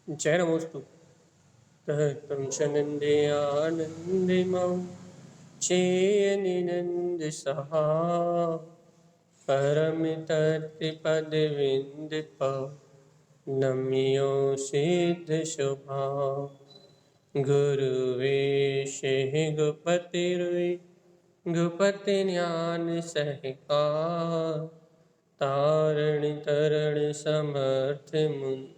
जय नमोस्तु। तं च नन्देयानन्दिमां चेयनिनन्दसहा परमितर्तिपदविन्दिपा नम्यो सिद्धशुभा गुरुवेशे गुपतिर्वे गुपतिज्ञान सहिका तारण तरण समर्थ मुनि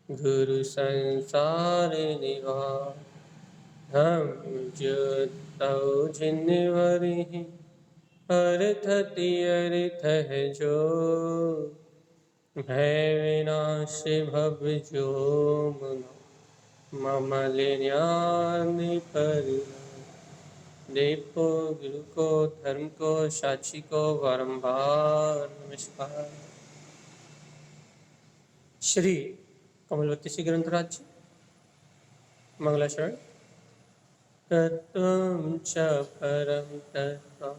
गुरु संसार निवार हम जो तव जिनवरि अर्थति अर्थ है जो भय विनाश भव जो मम ज्ञान पर देखो गुरु को धर्म को साक्षी को बारंबार नमस्कार। श्री कमलवती श्री ग्रंथराज जी मंगलाचरण। तत्त्वं च परं तत्त्वं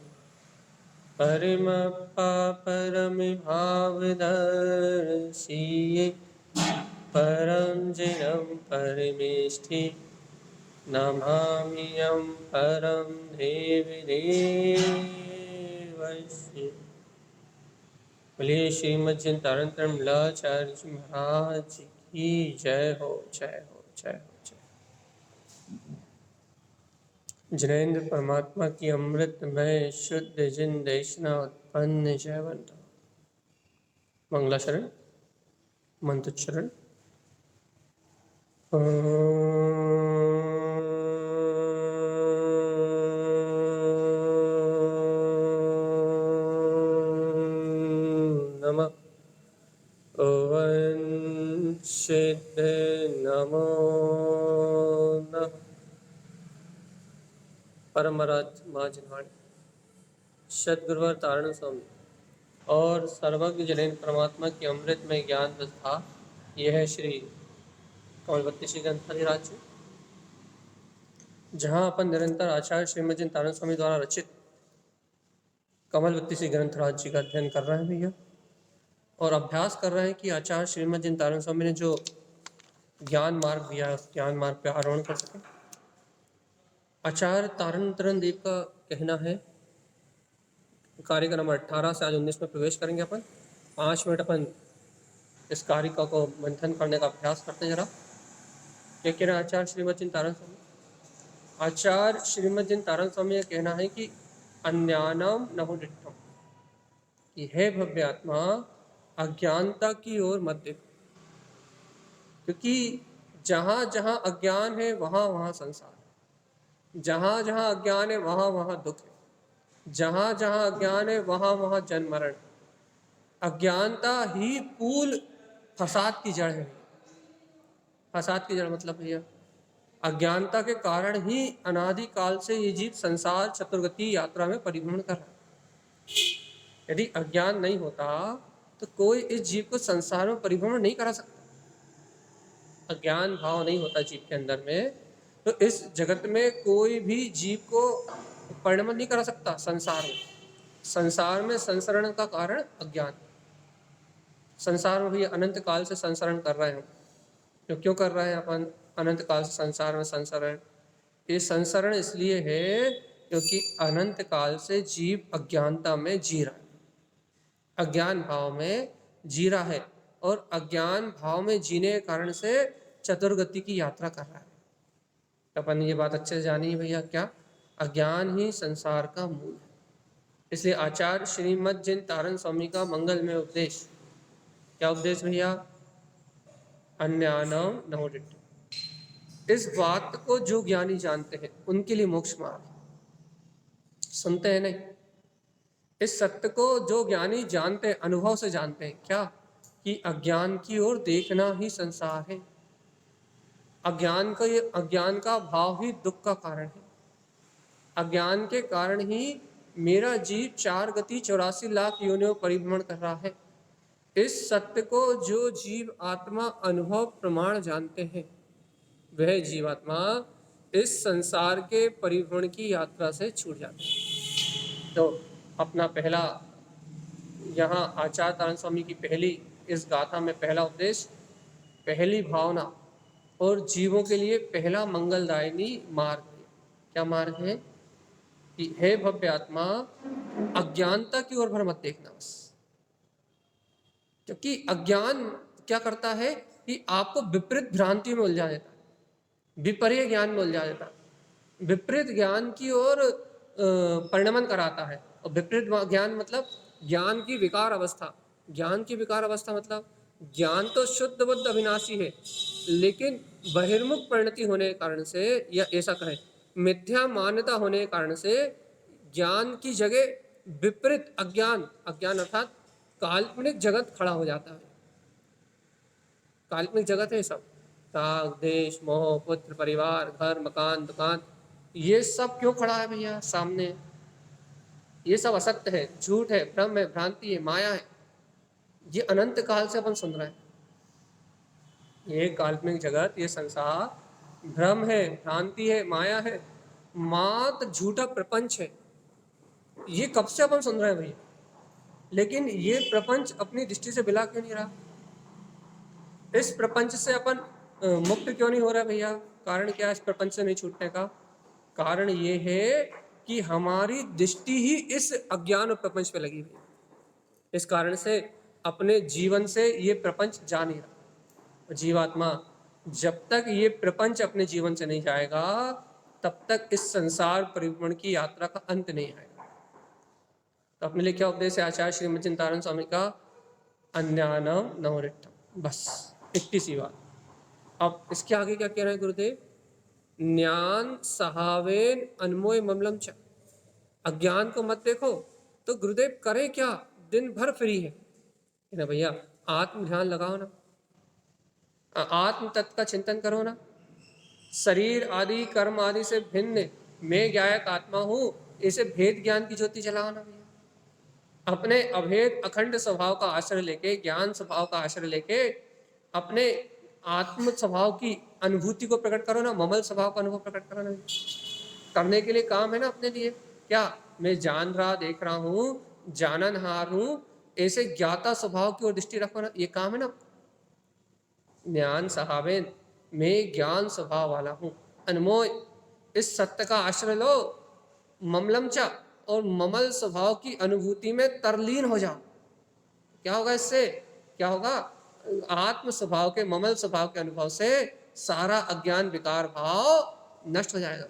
परिमप्पा परमिभावदर्शिये परं जिनं परमेष्ठि नमाम्यहं परं देवी देवस्य। बोलिए श्रीमद् जिनतारण विमलाचार्य जी महाराज की जय हो, जय हो, जय हो, जय। जिनेन्द्र परमात्मा की अमृतमय शुद्ध जिन देशना उत्पन्न जयवंत मंगलाचरण मंत्रोच्चारण। नमः ओं सिद्ध नमो नमः। परमराज माँ जिनवाणी सदगुरुवर तारण स्वामी और सर्वज्ञ जनेन्द्र परमात्मा की अमृत में ज्ञान व्यवस्था। यह है श्री कमलवती श्री ग्रंथराज जी, जहाँ अपन निरंतर आचार्य श्रीमद् जिनतारण स्वामी द्वारा रचित कमलवती श्री ग्रंथराज जी का अध्ययन कर रहे हैं भैया, और अभ्यास कर रहे हैं कि आचार्य श्रीमद् जिनतारण स्वामी ने जो ज्ञान मार्ग दिया है उस ज्ञान मार्ग पे आरोहण कर सके। आचार्य तारण तरण देव का कहना है, कारिका नंबर 18 से आज 19 में प्रवेश करेंगे अपन। 5 मिनट अपन इस कारिका को मंथन करने का अभ्यास करते हैं। जरा क्या कह रहे हैं आचार्य श्रीमद् जिनतारण स्वामी? आचार्य श्रीमद् जिनतारण स्वामी का कहना है कि अन्यानम नहुडिठम, कि हे भव्य आत्मा अज्ञानता की ओर मत देखो, क्योंकि जहाँ जहाँ अज्ञान है वहाँ वहाँ संसार है, जहाँ जहाँ अज्ञान है वहाँ वहाँ दुख है, जहाँ जहाँ अज्ञान है वहाँ वहाँ जन्म मरण। अज्ञानता ही पूल फसाद की जड़ है। फसाद की जड़ मतलब भैया अज्ञानता के कारण ही अनादि काल से ये जीव संसार चतुर्गति यात्रा में परिभ्रमण कर रहा है। यदि अज्ञान नहीं होता तो कोई इस जीव को संसार में परिभ्रमण नहीं करा सकता। अज्ञान भाव नहीं होता जीव के अंदर में तो इस जगत में कोई भी जीव को परिणमन नहीं करा सकता। संसार में संसरण का कारण अज्ञान। संसार में भी अनंत काल से संसरण कर रहे हैं। तो क्यों कर रहे हैं अपन अनंत काल से संसार में संसरण? ये संसरण इसलिए है क्योंकि अनंत काल से जीव अज्ञानता में जी रहा है, अज्ञान भाव में जी रहा है, और अज्ञान भाव में जीने के कारण से चतुर्गति की यात्रा कर रहा है। अपन ये बात अच्छे से जानी है भैया, क्या अज्ञान ही संसार का मूल है। इसलिए आचार्य श्रीमद् जिनतारण स्वामी का मंगल में उपदेश, क्या उपदेश भैया? अन्यानम नहुडिठम। इस बात को जो ज्ञानी जानते हैं उनके लिए मोक्ष मार्ग। सुनते हैं नहीं? इस सत्य को जो ज्ञानी जानते हैं, अनुभव से जानते हैं, क्या कि अज्ञान की ओर देखना ही संसार है। अज्ञान का भाव ही दुख का कारण है। अज्ञान के कारण ही मेरा जीव 4 गति 84 लाख योनियों परिभ्रमण कर रहा है। इस सत्य को जो जीव आत्मा अनुभव प्रमाण जानते हैं वह जीवात्मा इस संसार के परिभ्रमण की यात्रा से छूट जाते हैं। तो अपना पहला यहाँ आचार्य तारण स्वामी की पहली इस गाथा में पहला उपदेश, पहली भावना और जीवों के लिए पहला मंगलदायिनी मार्ग है। क्या मार्ग है? कि हे भव्य आत्मा, अज्ञानता की ओर भर मत देखना बस। क्योंकि अज्ञान क्या करता है कि आपको विपरीत भ्रांति में उलझा देता है, विपर्य ज्ञान में उलझा देता है, विपरीत ज्ञान की ओर परिणमन कराता है। और विपरीत ज्ञान मतलब ज्ञान की विकार अवस्था। ज्ञान की विकार अवस्था मतलब ज्ञान तो शुद्ध बुद्ध अविनाशी है, लेकिन बहिर्मुख परिणति होने के कारण से, या ऐसा कहें मिथ्या मान्यता होने के कारण से, ज्ञान की जगह विपरीत अज्ञान, अज्ञान अर्थात काल्पनिक जगत खड़ा हो जाता है। काल्पनिक जगत है सब, राग देश मोह पुत्र परिवार घर मकान दुकान, ये सब क्यों खड़ा है भैया सामने? ये सब असत्य है, झूठ है, भ्रम है, भ्रांति है, माया है। ये अनंत काल से अपन सुन रहे हैं। ये काल्पनिक जगत, ये संसार भ्रम है, भ्रांति है, माया है, मात्र झूठा प्रपंच है। ये कब से अपन सुन रहे हैं भैया, लेकिन ये प्रपंच अपनी दृष्टि से बिला क्यों नहीं रहा? इस प्रपंच से अपन मुक्त क्यों नहीं हो रहा भैया? कारण क्या है इस प्रपंच से नहीं छूटने का? कारण ये है कि हमारी दृष्टि ही इस अज्ञान और प्रपंच पे लगी हुई है। इस कारण से अपने जीवन से ये प्रपंच जा नहीं रहा। जीवात्मा जब तक ये प्रपंच अपने जीवन से नहीं जाएगा, तब तक इस संसार परिभ्रमण की यात्रा का अंत नहीं आएगा। तो अपने लिए क्या उपदेश है आचार्य श्रीमद चिंतानंद स्वामी का? अन्यानम नवरिट्ठम। बस इतनी सी बात। अब इसके आगे क्या कह रहे हैं गुरुदेव? ज्ञान सहावेन अनमोय ममलम च। अज्ञान को मत देखो। तो गुरुदेव करे क्या? दिन भर फ्री है ना भैया, आत्म ध्यान लगाओ ना, आत्म तत्व का चिंतन करो ना। शरीर आदि कर्म आदि से भिन्न मैं ज्ञायक आत्मा हूं, इसे भेद ज्ञान की ज्योति जलाओ ना भैया। अपने अभेद अखंड स्वभाव का आश्रय लेके, ज्ञान स्वभाव का आश्रय लेके अपने आत्म स्वभाव की अनुभूति को प्रकट करो ना, ममल स्वभाव का अनुभव प्रकट करो ना। करने के लिए काम है ना अपने लिए। क्या? मैं जान रहा देख रहा हूं, जाननहार हूं, ऐसे ज्ञाता स्वभाव की ओर दृष्टि रखो ना, ये काम है ना। ज्ञान सहावेन, मैं ज्ञान स्वभाव वाला हूं, अनमोय, इस सत्य का आश्रय लो। ममलम चा, और ममल स्वभाव की अनुभूति में तरलीन हो जाओ। क्या होगा इससे? क्या होगा? आत्म स्वभाव के, ममल स्वभाव के अनुभव से सारा अज्ञान विकार भाव नष्ट हो जाएगा।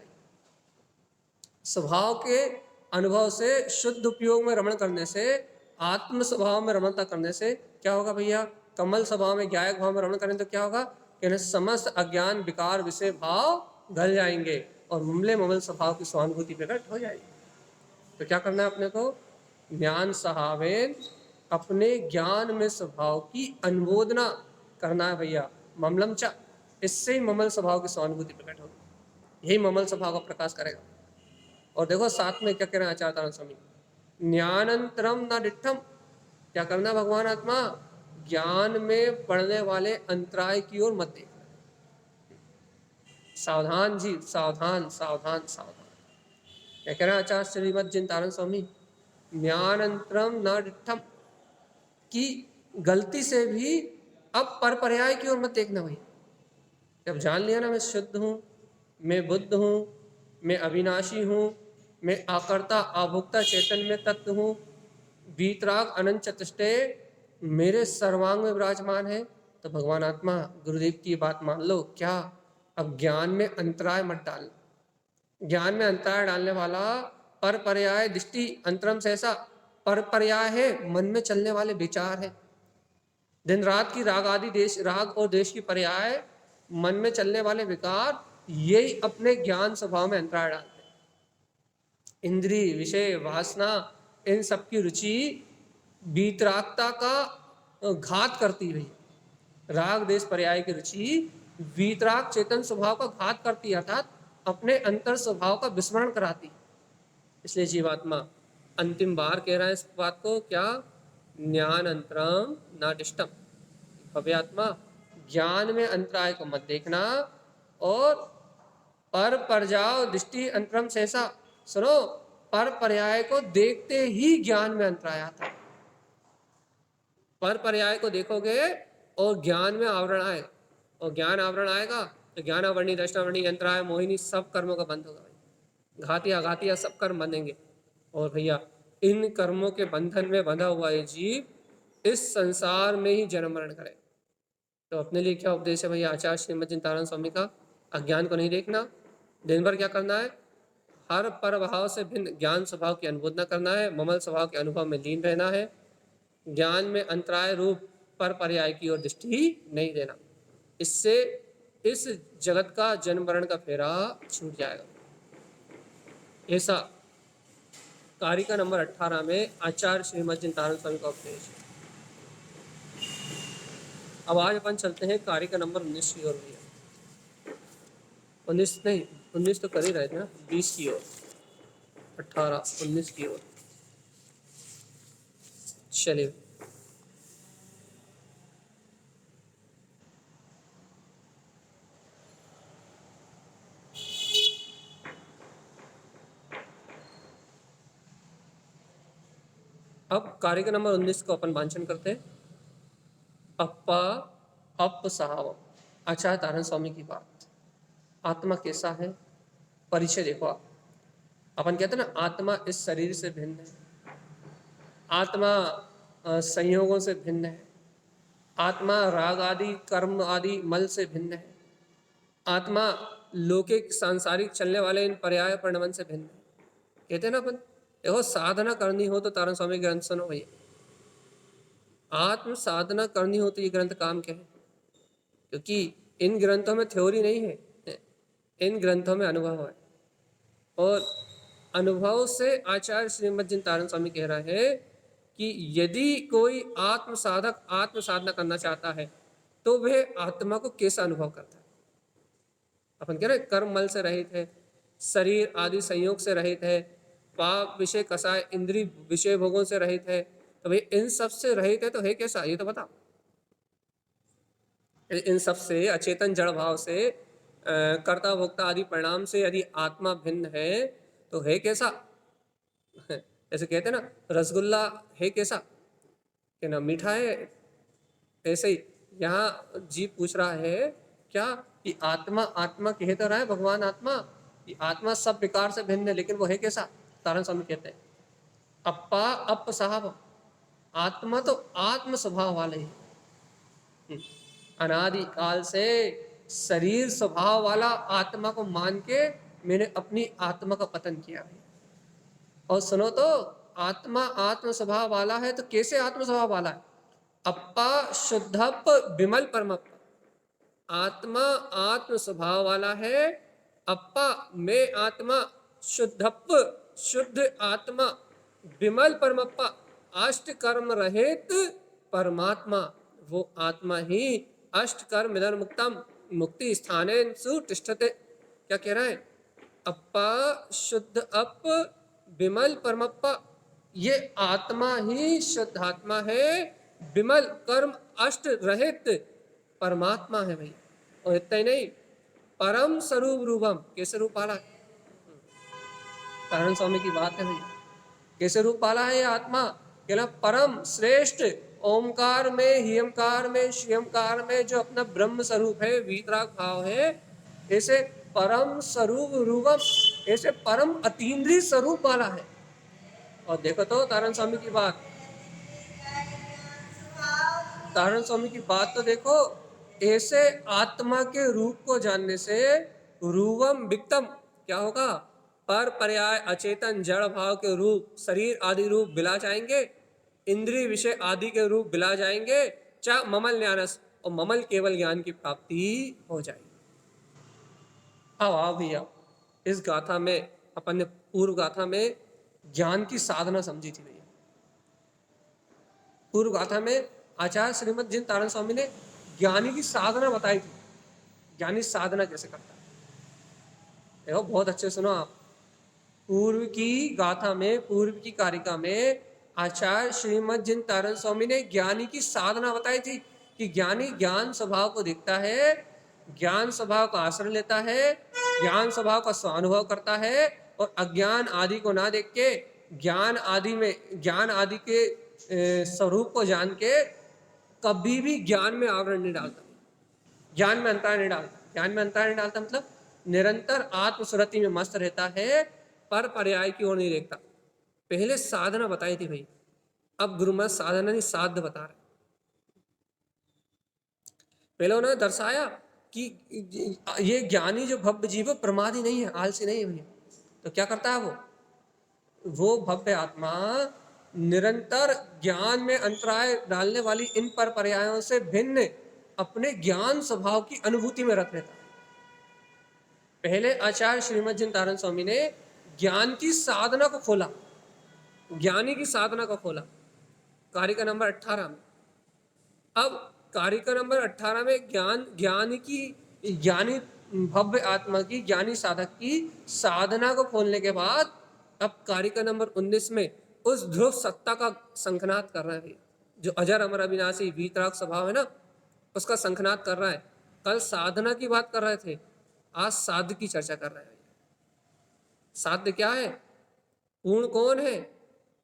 स्वभाव के अनुभव से, शुद्ध उपयोग में रमण करने से, आत्म स्वभाव में रमणता करने से क्या होगा भैया? कमल स्वभाव में, ज्ञायक भाव में रमण करें तो क्या होगा? कि समस्त अज्ञान विकार विषय भाव गल जाएंगे और ममले ममल स्वभाव की स्वानुभूति प्रकट हो जाएगी। तो क्या करना है अपने को? ज्ञान सहावेन, अपने ज्ञान में स्वभाव की अनुमोदना करना है भैया। ममलम चा, इससे ही ममल स्वभाव की स्वानुभूति प्रकट होगी, यही ममल स्वभाव का प्रकाश करेगा। और देखो साथ में क्या कह रहे हैं आचार्य स्वामी? ज्ञानंतरम न डिठम। क्या करना भगवान आत्मा? ज्ञान में पड़ने वाले अंतराय की ओर मत देखना। सावधान जी, सावधान सावधान सावधान। क्या कह रहे हैं आचार्य श्रीमद चिंतानंद स्वामी? ज्ञानंतरम न डिठम, कि गलती से भी अब पर पर्याय की ओर मत देखना भाई। जब जान लिया ना मैं शुद्ध हूं, मैं बुद्ध हूं, मैं अविनाशी हूं, मैं आकर्ता आभोक्ता चैतन्य में तत्व हूँ, वीतराग अनंत चतुष्टय मेरे सर्वांग में विराजमान है, तो भगवान आत्मा गुरुदेव की बात मान लो। क्या? अब ज्ञान में अंतराय मत डाल। ज्ञान में अंतराय डालने वाला पर पर्याय दृष्टि अंतरम से ऐसा पर पर्याय है, मन में चलने वाले विचार है। दिन रात की राग आदि देश, राग और देश की पर्याय मन में चलने वाले विकार, यही अपने ज्ञान स्वभाव में अंतराय डालते। इंद्रिय विषय वासना, इन सब की रुचि वीतरागता का घात करती हुई, राग देश पर्याय की रुचि वीतराग चेतन स्वभाव का घात करती, अर्थात अपने अंतर स्वभाव का विस्मरण कराती। इसलिए जीवात्मा अंतिम बार कह रहा है इस बात को, क्या? ज्ञान अंतरम नाटिष्टम। भव्यात्मा, ज्ञान में अंतराय को मत देखना, और पर जाओ दृष्टि अंतरम सहसा। सुनो, पर पर्याय को देखते ही ज्ञान में अंतराय आता है। पर पर्याय को देखोगे और ज्ञान में आवरण आए, और ज्ञान आवरण आएगा तो ज्ञानावरणी, दर्शनावरणी, यंत्राय, मोहिनी सब कर्मों का बंध होगा भाई। घातिया अघातिया सब कर्म बंधेंगे। और भैया इन कर्मों के बंधन में बंधा हुआ ये जीव इस संसार में ही जन्म मरण करे। तो अपने लिए क्या उपदेश है भैया आचार्य श्रीमद चिंतानंद स्वामी का? अज्ञान को नहीं देखना, दिन भर क्या करना है, हर पर भाव से भिन्न ज्ञान स्वभाव की अनुबोधना करना है, ममल स्वभाव के अनुभव में लीन रहना है, ज्ञान में अंतराय रूप पर पर्याय की ओर दृष्टि नहीं देना। इससे इस जगत का जन्म मरण का फेरा छूट जाएगा। ऐसा कारिका नंबर 18 में आचार्य श्रीमद चिंतानंद स्वामी का उपदेश है। अब आज अपन चलते हैं कारिका नंबर 19 की ओर भैया। 19 नहीं, 19 तो कर ही रहे थे ना, 20 की ओर, 18 19 की ओर चलिए। अब कारिका नंबर 19 को अपन वांचन करते हैं। अप्पा अप सहाव, आचार्य तारण स्वामी की बात। आत्मा कैसा है, परिचय देखो आप। अपन कहते हैं ना आत्मा इस शरीर से भिन्न है, आत्मा संयोगों से भिन्न है, आत्मा राग आदि कर्म आदि मल से भिन्न है, आत्मा लौकिक सांसारिक चलने वाले इन पर्याय परिणमन से भिन्न है। कहते हैं ना अपन देखो साधना करनी हो तो तारण स्वामी ग्रंथ सुनो भैया। आत्म साधना करनी हो तो ये ग्रंथ काम के हैं, क्योंकि इन ग्रंथों में थ्योरी नहीं है, इन ग्रंथों में अनुभव है। और अनुभव से आचार्य श्रीमद चिंतानंद स्वामी कह रहे हैं कि यदि कोई आत्म साधक आत्म साधना करना चाहता है तो वह आत्मा को कैसा अनुभव करता है। अपन कह रहे कर्म मल से रहित है, शरीर आदि संयोग से रहित है, पाप विषय कसाय इंद्रिय विषय भोगों से रहित है, तो भाई इन सब से रहित है तो है कैसा, ये तो बताओ। इन सब से अचेतन जड़ भाव से कर्ता भोक्ता आदि परिणाम से यदि आत्मा भिन्न है तो है कैसा। ऐसे कहते ना रसगुल्ला है कैसा, कि ना मीठा है। ऐसे ही यहाँ जीव पूछ रहा है क्या कि आत्मा, आत्मा कह तो रहा है भगवान आत्मा, कि आत्मा सब विकार से भिन्न है, लेकिन वो है कैसा। तारण स्वामी कहते हैं अप्पा अप साहब, आत्मा तो आत्म स्वभाव वाले ही, अनादि काल से शरीर स्वभाव वाला आत्मा को मान के मैंने अपनी आत्मा का पतन किया है। और सुनो तो आत्मा आत्म स्वभाव वाला है तो कैसे आत्म स्वभाव वाला है। अप्पा शुद्धप विमल परमप्पा, आत्मा आत्म स्वभाव वाला है। अप्पा मैं आत्मा, शुद्धप शुद्ध आत्मा, विमल परमप्पा अष्ट कर्म रहित परमात्मा, वो आत्मा ही अष्ट कर्म विदर मुक्तम मुक्ति स्थाने सुतिष्ठते। क्या कह रहा है, अप्पा शुद्ध अप विमल परमप्पा, ये आत्मा ही शुद्ध आत्मा है, विमल कर्म अष्ट रहित परमात्मा है भाई। और इतना ही नहीं, परम स्वरूप रूपम, कैसे रूप पाला, तारण स्वामी की बात है भैया। कैसे रूप पाला है ये आत्मा, कहना परम श्रेष्ठ ओमकार में हियमकार में शियमकार में जो अपना ब्रह्म स्वरूप है, वीतराग भाव है, ऐसे परम स्वरूप रूपम, ऐसे परम अतीन्द्रिय स्वरूप वाला है। और देखो तो तारण स्वामी की बात, तारण स्वामी की बात तो देखो, ऐसे आत्मा के रूप को जानने से रूपम विक्तम क्या होगा, पर पर्याय अचेतन जड़ भाव के रूप शरीर आदि रूप बिला जाएंगे, इंद्रिय विषय आदि के रूप बिला जाएंगे, चा ममल ज्ञानस, और ममल केवल ज्ञान की प्राप्ति हो जाएगी। अब आओ भैया इस गाथा में अपन ने पूर्व गाथा में ज्ञान की साधना समझी थी भैया। पूर्व गाथा में आचार्य श्रीमद जिन तारण स्वामी ने ज्ञानी की साधना बताई थी, ज्ञानी साधना कैसे करता है। देखो बहुत अच्छे सुनो आप, पूर्व की गाथा में, पूर्व की कारिका में आचार्य श्रीमद जिन तारण स्वामी ने ज्ञानी की साधना बताई थी कि ज्ञानी ज्ञान स्वभाव को देखता है, ज्ञान स्वभाव का आश्रय लेता है, ज्ञान स्वभाव का स्वानुभव करता है, और अज्ञान आदि को ना देख के ज्ञान आदि में, ज्ञान आदि के स्वरूप को जान के कभी भी ज्ञान में आवरण नहीं डालता। ज्ञान में अंतराय नहीं डालता। ज्ञान में अंतराय नहीं डालता मतलब निरंतर आत्मस्मृति में मस्त रहता है, पर पर्याय की ओर नहीं देखता। पहले साधना बताई थी भाई, अब गुरु महाराज साधना नहीं साध्य बता रहे। पहले उन्होंने दर्शाया कि ये ज्ञानी जो भव्य जीव प्रमादी नहीं है, आलसी नहीं है भैया। तो क्या करता है वो भव्य आत्मा निरंतर ज्ञान में अंतराय डालने वाली इन पर पर्यायों से भिन्न अपने ज्ञान स्वभाव की अनुभूति में रत रहता है। पहले आचार्य श्रीमद जिनतारण स्वामी ने ज्ञान की साधना को खोला, ज्ञानी की साधना को खोला कारिका नंबर 18 में। अब कारिका नंबर 18 में ज्ञानी भव्य आत्मा की, ज्ञानी साधक की साधना को खोलने के बाद अब कारिका नंबर 19 में उस ध्रुव सत्ता का संखनाद कर रहा है, जो अजर अमर अविनाशी वीतराग स्वभाव है ना, उसका संखनाद कर रहा है। कल साधना की बात कर रहे थे, आज साध्य की चर्चा कर रहे हैं। साध्य क्या है, पूर्ण कौन है,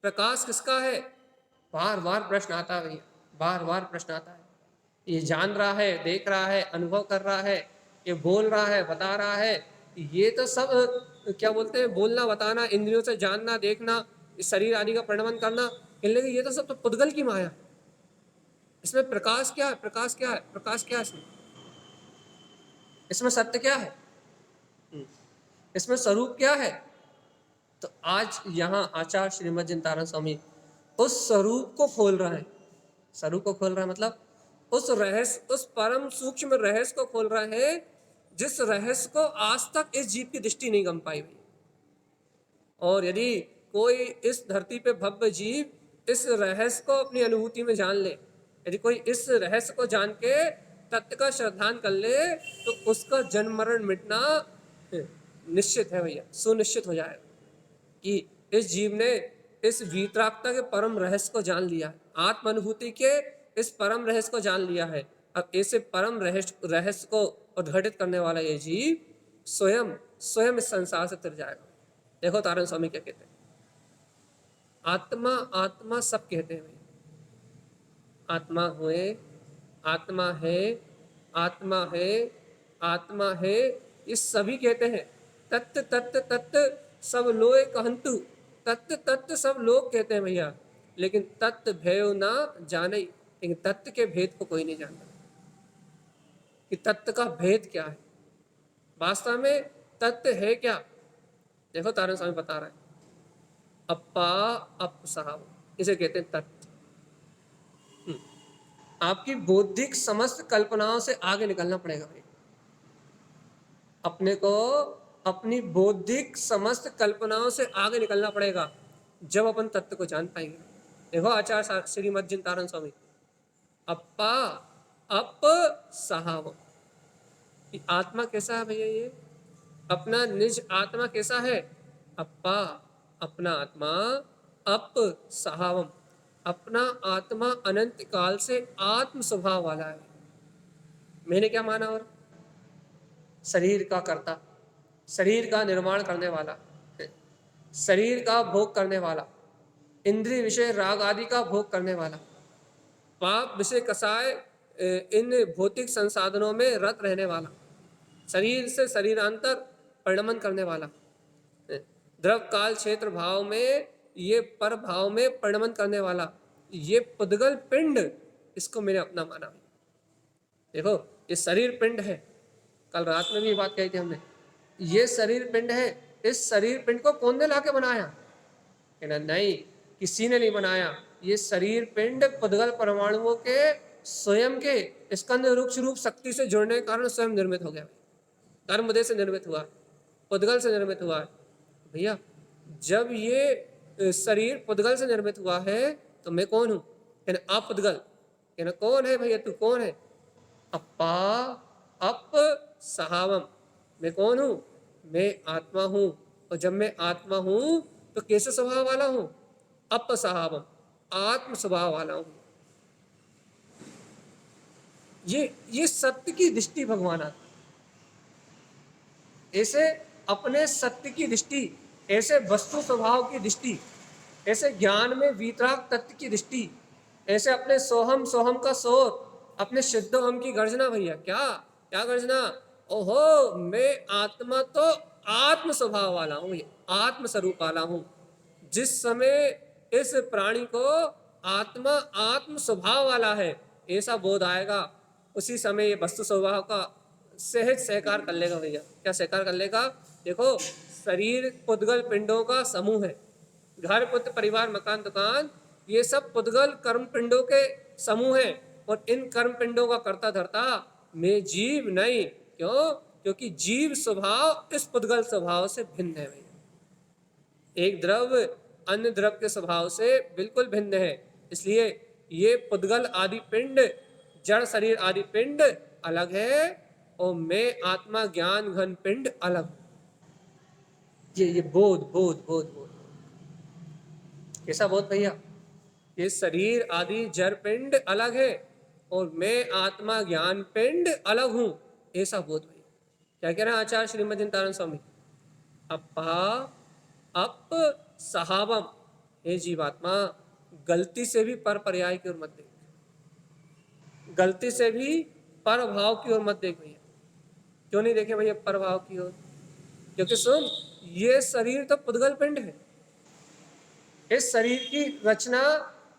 प्रकाश किसका है, बार बार प्रश्न आता है भैया, बार बार प्रश्न आता है। ये जान रहा है, देख रहा है, अनुभव कर रहा है, ये बोल रहा है, बता रहा है, ये तो सब क्या बोलते हैं, बोलना बताना, इंद्रियों से जानना देखना, इस शरीर आदि का प्रणमन करना, कहने ये तो सब तो पुद्गल की माया। इसमें प्रकाश क्या है, प्रकाश क्या है, प्रकाश क्या है इसमें सत्य क्या है, इसमें स्वरूप क्या है। तो आज यहाँ आचार्य श्रीमद जिनतारण स्वामी उस स्वरूप को खोल रहा है। स्वरूप को खोल रहा है मतलब उस रहस्य, उस परम सूक्ष्म रहस्य को खोल रहा है, जिस रहस्य को आज तक इस जीव की दृष्टि नहीं गम पाई हुई। और यदि कोई इस धरती पे भव्य जीव इस रहस्य को अपनी अनुभूति में जान ले, यदि कोई इस रहस्य को जान के तत्व का श्रद्धान कर ले, तो उसका जन्म मरण मिटना निश्चित है भैया, सुनिश्चित हो जाएगा कि इस जीव ने इस वीतरागता के परम रहस्य को जान लिया है, आत्म अनुभूति के इस परम रहस्य को जान लिया है। अब ऐसे परम रहस्य को उद्घाटित करने वाला ये जीव स्वयं इस संसार से तर जाएगा। देखो तारण स्वामी क्या कहते हैं, आत्मा आत्मा सब कहते हैं भाई, आत्मा हुए, आत्मा है, आत्मा है, आत्मा है, ये सभी कहते हैं। तत्व तत्व तत्व सब लोए कहंतु, तत्व तत्व सब लोग कहते हैं भैया, लेकिन तत्व भेव ना जाने, लेकिन तत्व के भेद को कोई नहीं जानता कि तत्व का भेद क्या है, वास्तव में तत्व है क्या। देखो तारण स्वामी बता रहा है, अप्पा अपसाव, इसे कहते हैं तत्व। आपकी बौद्धिक समस्त कल्पनाओं से आगे निकलना पड़ेगा भाई, अपने को अपनी बौद्धिक समस्त कल्पनाओं से आगे निकलना पड़ेगा, जब अपन तत्व को जान पाएंगे। देखो आचार्य श्रीमद जिनतारण स्वामी, अप्पा अप सहाव, आत्मा कैसा है भैया, ये अपना निज आत्मा कैसा है, अप्पा अपना आत्मा, अप सहावम अपना आत्मा अनंत काल से आत्म स्वभाव वाला है। मैंने क्या माना, और शरीर का कर्ता, शरीर का निर्माण करने वाला, शरीर का भोग करने वाला, इंद्रिय विषय राग आदि का भोग करने वाला, पाप विषय कसाय इन भौतिक संसाधनों में रत रहने वाला, शरीर से शरीरांतर परिणमन करने वाला, द्रव काल क्षेत्र भाव में ये पर भाव में परिणमन करने वाला, ये पुद्गल पिंड, इसको मैंने अपना माना। देखो ये शरीर पिंड है, कल रात में भी बात कही थी हमने, ये शरीर पिंड है, इस शरीर पिंड को कौन ने लाके बनाया, कहना नहीं किसी ने नहीं बनाया, ये शरीर पिंड पुद्गल परमाणुओं के स्वयं के स्कंद रूप शक्ति से जुड़ने के कारण स्वयं निर्मित हो गया, कर्मदेह से निर्मित हुआ, पुद्गल से निर्मित हुआ भैया। जब ये शरीर पुद्गल से निर्मित हुआ है तो मैं कौन हूँ, कहना अपुद्गल, कहना कौन है भैया, तू कौन है, अप्पा अप सहावम, मैं कौन हूँ, मैं आत्मा हूँ। और जब मैं आत्मा हूँ तो कैसे स्वभाव वाला हूँ, अप सहावम आत्म स्वभाव वाला हूँ। ये सत्य की दृष्टि भगवान आता, ऐसे अपने सत्य की दृष्टि, ऐसे वस्तु स्वभाव की दृष्टि, ऐसे ज्ञान में वीतराग तत्व की दृष्टि, ऐसे अपने सोहम सोहम का शोर, अपने सिद्धोहम की गर्जना भैया, क्या क्या समझना, ओहो मैं आत्मा तो आत्म स्वभाव वाला हूं, आत्म स्वरूप वाला हूं। जिस समय इस प्राणी को आत्मा आत्म स्वभाव वाला है ऐसा बोध आएगा, उसी समय ये वस्तु स्वभाव का सहज सहकार कर लेगा भैया। क्या सहकार कर लेगा? देखो, शरीर पुद्गल पिंडों का समूह है। घर पुत्र परिवार मकान दुकान ये सब पुद्गल कर्म पिंडों के समूह हैं, और इन कर्म पिंडों का करता धरता मैं जीव नहीं। क्यों? क्योंकि जीव स्वभाव इस पुद्गल स्वभाव से भिन्न है भैया। एक द्रव अन्य द्रव के स्वभाव से बिल्कुल भिन्न है। इसलिए ये पुद्गल आदि पिंड, जड़ शरीर आदि पिंड अलग है, और मैं आत्मा ज्ञान घन पिंड अलग। ये बोध बोध बोध बोध कैसा बोध भैया? ये शरीर आदि जड़ पिंड अलग है, और मैं आत्मा ज्ञान पिंड अलग हूं, ऐसा बोध भैया। क्या कह रहे हैं आचार्य श्रीमद चिंतानंद स्वामी? अपा अप सहावम, हे जीवात्मा गलती से भी पर पर्याय की ओर मत देख, गलती से भी पर भाव की ओर मत देख भैया। क्यों नहीं देखे भैया पर भाव की ओर? क्योंकि सुन, ये शरीर तो पुद्गल पिंड है। इस शरीर की रचना,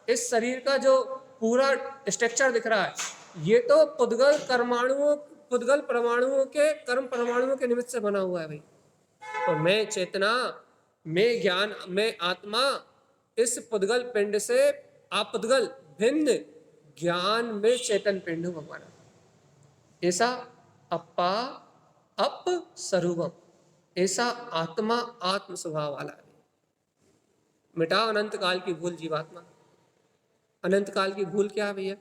इस शरीर का जो पूरा स्ट्रक्चर दिख रहा है, ये तो पुद्गल परमाणुओं, पुद्गल परमाणुओं के कर्म परमाणुओं के निमित्त से बना हुआ है भाई। और मैं चेतना, मैं ज्ञान, मैं आत्मा इस पुद्गल पिंड से अपुद्गल भिन्न ज्ञान में चेतन पिंड हूं भगवान। ऐसा अपा अप स्वरूपम, ऐसा आत्मा आत्म स्वभाव वाला है। मिटाओ अनंत काल की भूल जीवात्मा। अनंत काल की भूल क्या है भैया?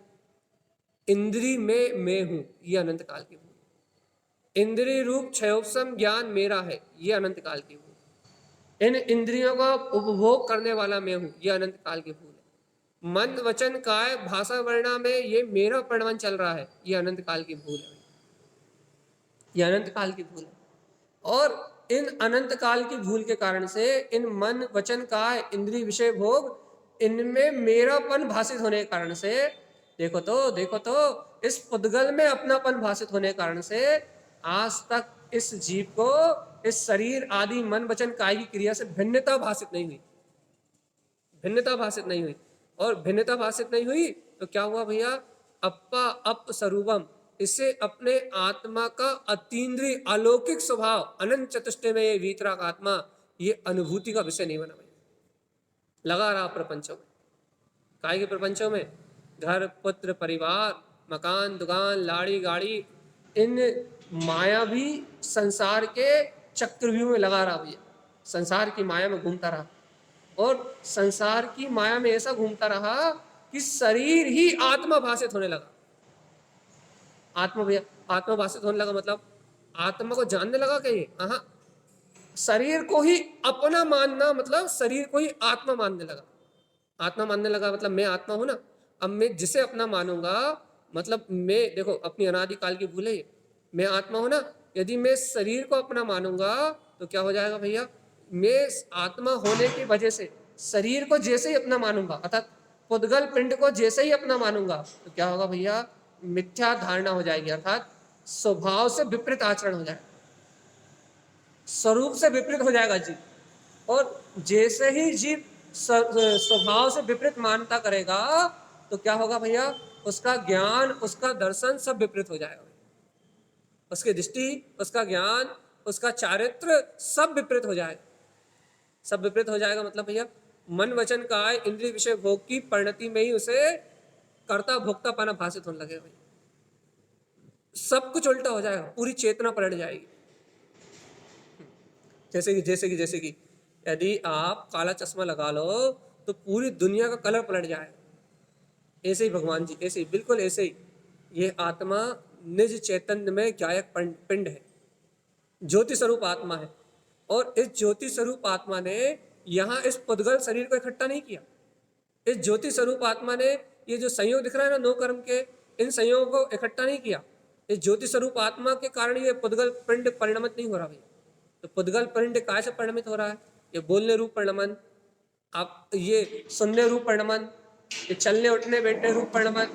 इंद्री में मैं हूं, ये अनंत काल की भूल। इंद्रिय रूप क्षयोपम ज्ञान मेरा है, ये अनंत काल की भूल। इन इंद्रियों का उपभोग करने वाला मैं हूं, ये अनंत काल की भूल है। मन वचन काय भाषा वर्णा में ये मेरा परिणमन चल रहा है, ये अनंत काल की भूल है, ये अनंत काल की भूल है। और इन अनंत काल की भूल के कारण से इन मन वचन काय इंद्रिय विषय भोग, इनमें मेरापन भाषित होने के कारण से, देखो तो इस पुद्गल में अपनापन भाषित होने के कारण से आज तक इस जीव को इस शरीर आदि मन वचन काय की क्रिया से भिन्नता भाषित नहीं हुई, भिन्नता भाषित नहीं हुई। और भिन्नता भाषित नहीं हुई तो क्या हुआ भैया? अपा अप स्वरूपम, इससे अपने आत्मा का अतीन्द्रिय अलौकिक स्वभाव अनंत चतुष्टय में वीतराग आत्मा, ये अनुभूति का विषय नहीं बना भैया। लगा रहा प्रपंचों में, काय के प्रपंचों में घर पुत्र परिवार मकान दुकान लाड़ी गाड़ी, इन मायावी संसार के चक्रव्यूह में लगा रहा भैया। संसार की माया में घूमता रहा, और संसार की माया में ऐसा घूमता रहा कि शरीर ही आत्मा भाषित होने लगा। आत्मा भैया, आत्मा भाषित होने लगा मतलब आत्मा को जानने लगा क्या ये? हाँ, शरीर को ही अपना मानना मतलब शरीर को ही आत्मा मानने लगा। आत्मा मानने लगा मतलब मैं आत्मा हूं ना, अब मैं जिसे अपना मानूंगा मतलब मैं, देखो अपनी अनादिकाल की भूल है ये, मैं आत्मा हूं ना, यदि मैं शरीर को अपना मानूंगा तो क्या हो जाएगा भैया? मैं आत्मा होने की वजह से शरीर को जैसे ही अपना मानूंगा, अर्थात पुद्गल पिंड को जैसे ही अपना मानूंगा, तो क्या होगा भैया? मिथ्या धारणा हो जाएगी, अर्थात स्वभाव से विपरीत आचरण हो जाएगा, स्वरूप से विपरीत हो जाएगा जीव। और जैसे ही जीव स्वभाव से विपरीत मानता करेगा तो क्या होगा भैया? उसका ज्ञान, उसका दर्शन सब विपरीत हो जाएगा। उसकी दृष्टि, उसका ज्ञान, उसका चारित्र सब विपरीत हो जाएगा। सब विपरीत हो जाएगा मतलब भैया मन वचन काय इंद्रिय विषय भोग की परिणति में ही उसे कर्ता भोक्ता पाना भाषित होने लगेगा भैया। सब कुछ उल्टा हो जाएगा, पूरी चेतना पलट जाएगी। जैसे कि यदि आप काला चश्मा लगा लो तो पूरी दुनिया का कलर पलट जाएगा। ऐसे ही भगवान जी, ऐसे ही बिल्कुल ऐसे ही ये आत्मा निज चैतन्य में ज्ञायक पिंड है, ज्योति स्वरूप आत्मा है। और इस ज्योति स्वरूप आत्मा ने यहाँ इस पुद्गल शरीर को इकट्ठा नहीं किया। इस ज्योति स्वरूप आत्मा ने ये जो संयोग दिख रहा है ना नौ कर्म के, इन संयोगों को इकट्ठा नहीं किया। इस ज्योति स्वरूप आत्मा के कारण ये पुद्गल पिंड परिणमित नहीं हो रहा भैया। तो पुद्गल पिंड काय से परिणमित हो रहा है? ये बोलने रूप परिणमन, आप ये सुनने रूप परिणमन, ये चलने उठने बैठने रूप परिणमन,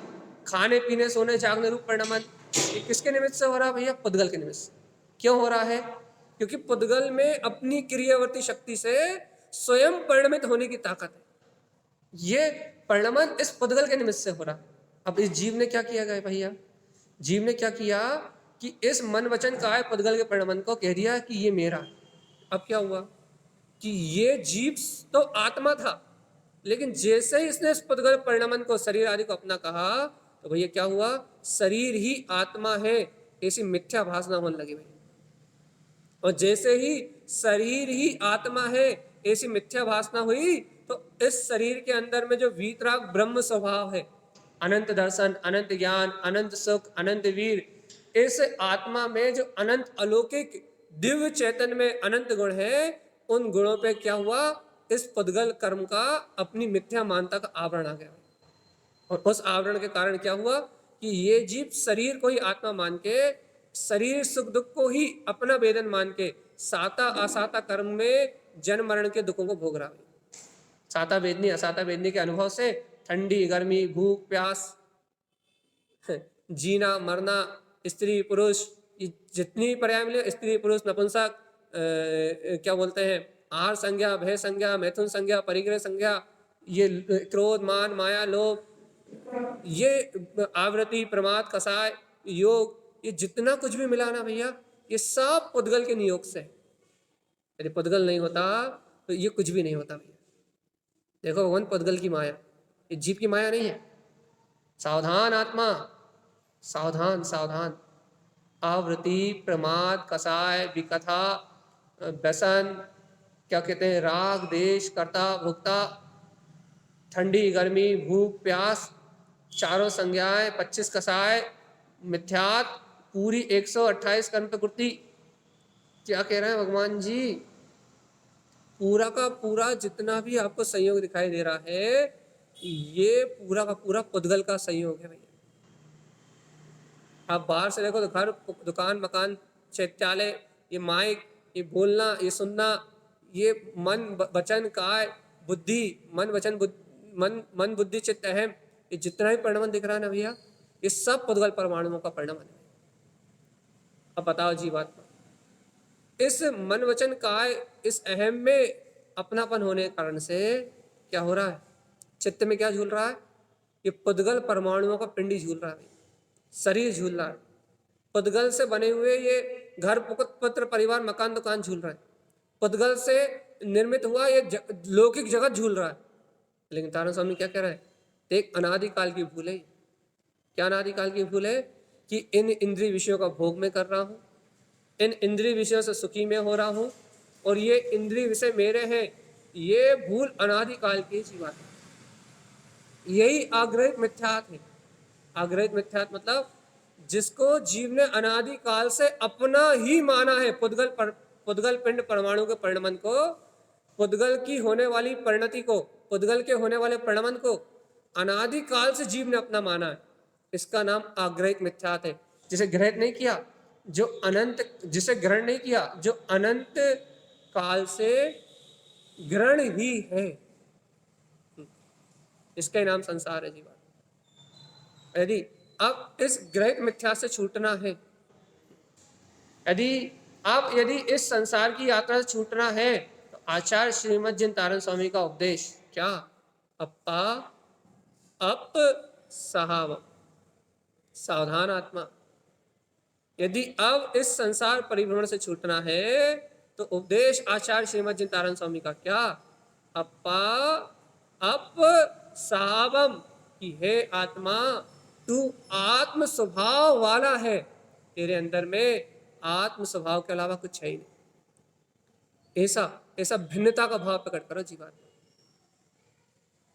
खाने पीने सोने जागने रूप परिणमन, ये किसके निमित्त से हो रहा है भैया? पुद्गल के निमित्त से। क्यों हो रहा है? क्योंकि पुद्गल में अपनी क्रियावर्ती शक्ति से स्वयं परिणमित होने की ताकत है। ये परिणमन इस पुद्गल के निमित्त से हो रहा। अब इस जीव ने क्या किया गया भैया? जीव ने क्या किया कि इस मन वचन काय पुद्गल के परिणमन को कह दिया कि ये मेरा। अब क्या हुआ कि ये जीव तो आत्मा था, लेकिन जैसे ही इसने इस पुद्गल परिणमन को, शरीर आदि को अपना कहा, तो भैया क्या हुआ? शरीर ही आत्मा है ऐसी मिथ्या भासना होने लगी भैया। और जैसे ही शरीर ही आत्मा है ऐसी मिथ्या भासना हुई, तो इस शरीर के अंदर में जो वीतराग ब्रह्म स्वभाव है, अनंत दर्शन, अनंत ज्ञान, अनंत सुख, अनंत वीर, इस आत्मा में जो अनंत अलौकिक दिव्य चैतन्य में अनंत गुण है, उन गुणों पे क्या हुआ? इस पुद्गल कर्म का अपनी मिथ्या मानता का आवरण आ गया। और उस आवरण के कारण क्या हुआ कि ये जीव शरीर को ही आत्मा मान के, शरीर सुख दुख को ही अपना वेदन मान के, साता असाता कर्म में जन्म मरण के दुखों को भोग रहा है। साता वेदनी असाता वेदनी के अनुभव से ठंडी गर्मी, भूख प्यास, जीना मरना, स्त्री पुरुष, ये जितनी पर्याय मिले, स्त्री पुरुष नपुंसक, क्या बोलते हैं, आहार संज्ञा, भय संज्ञा, मैथुन संज्ञा, परिग्रह संज्ञा, ये क्रोध मान माया लोभ, ये आवृत्ति प्रमाद कसाय योग, ये जितना कुछ भी मिला ना भैया, ये सब पुद्गल के नियोग से। यदि पुद्गल नहीं होता तो ये कुछ भी नहीं होता भैया। देखो भगवान पुद्गल की माया, ये जीव की माया नहीं है। सावधान आत्मा, सावधान सावधान। आवृत्ति प्रमाद कसाय विकथा व्यसन, क्या कहते हैं, राग देश कर्ता भोक्ता, ठंडी गर्मी भूख प्यास, चारों संज्ञाएं, 25 कसाय, मिथ्यात, पूरी 128 कर्म प्रकृति। क्या कह रहे हैं भगवान जी? पूरा का पूरा जितना भी आपको संयोग दिखाई दे रहा है, ये पूरा का पूरा पुद्गल का संयोग है भैया। आप बाहर से देखो तो घर, दुकान, मकान, चैत्यालय, ये माइक, ये बोलना, ये सुनना, ये मन वचन काय बुद्धि, मन वचन मन बुद्धि चित्त अहम, ये जितना भी परिणमन दिख रहा है ना भैया, ये सब पुद्गल परमाणुओं का परिणमन है। अब बताओ जी बात, इस मन वचन काय, इस अहम में अपनापन होने के कारण से क्या हो रहा है? चित्त में क्या झूल रहा है? ये पुद्गल परमाणुओं का पिंडी झूल रहा है, शरीर झूल रहा है। पुद्गल से बने हुए ये घर पुत्र परिवार मकान दुकान झूल रहा है। पुद्गल से निर्मित हुआ ये लौकिक जगत झूल रहा है। लेकिन तारण स्वामी क्या कह रहा है? एक अनादिकाल की भूल है। क्या अनादिकाल की भूल है? कि इन इंद्रिय विषयों का भोग में कर रहा हूँ, इन इंद्रिय विषयों से सुखी में हो रहा हूँ, और ये इंद्रिय विषय मेरे हैं। ये भूल अनादिकाल की जीवात है। यही आग्रहित मिथ्यात है। आग्रहित मिथ्यात मतलब जिसको जीव ने अनादिकाल से अपना ही माना है। पुद्गल पिंड परमाणु के परिणमन को, पुद्गल की होने वाली परिणति को, पुद्गल के होने वाले परिणमन को अनादिकाल से जीव ने अपना माना है। इसका नाम आग्रहित मिथ्यात है। जिसे ग्रहित नहीं किया, जो अनंत, जिसे ग्रहण नहीं किया, जो अनंत काल से ग्रहण ही है, इसका नाम संसार है जीवन। यदि अब इस ग्रहित मिथ्या से छूटना है, यदि इस संसार की यात्रा से छूटना है, तो आचार्य श्रीमद जिन तारण स्वामी का उपदेश क्या? अप्पा अप सहाव, सावधान आत्मा। यदि अब इस संसार परिभ्रमण से छूटना है, तो उपदेश आचार्य श्रीमद जिन तारण स्वामी का क्या? अप्पा अप सहावम, कि हे आत्मा, तू आत्म स्वभाव वाला है। तेरे अंदर में आत्म स्वभाव के अलावा कुछ है ही नहीं। ऐसा भिन्नता का भाव प्रकट करो जीवात्मा।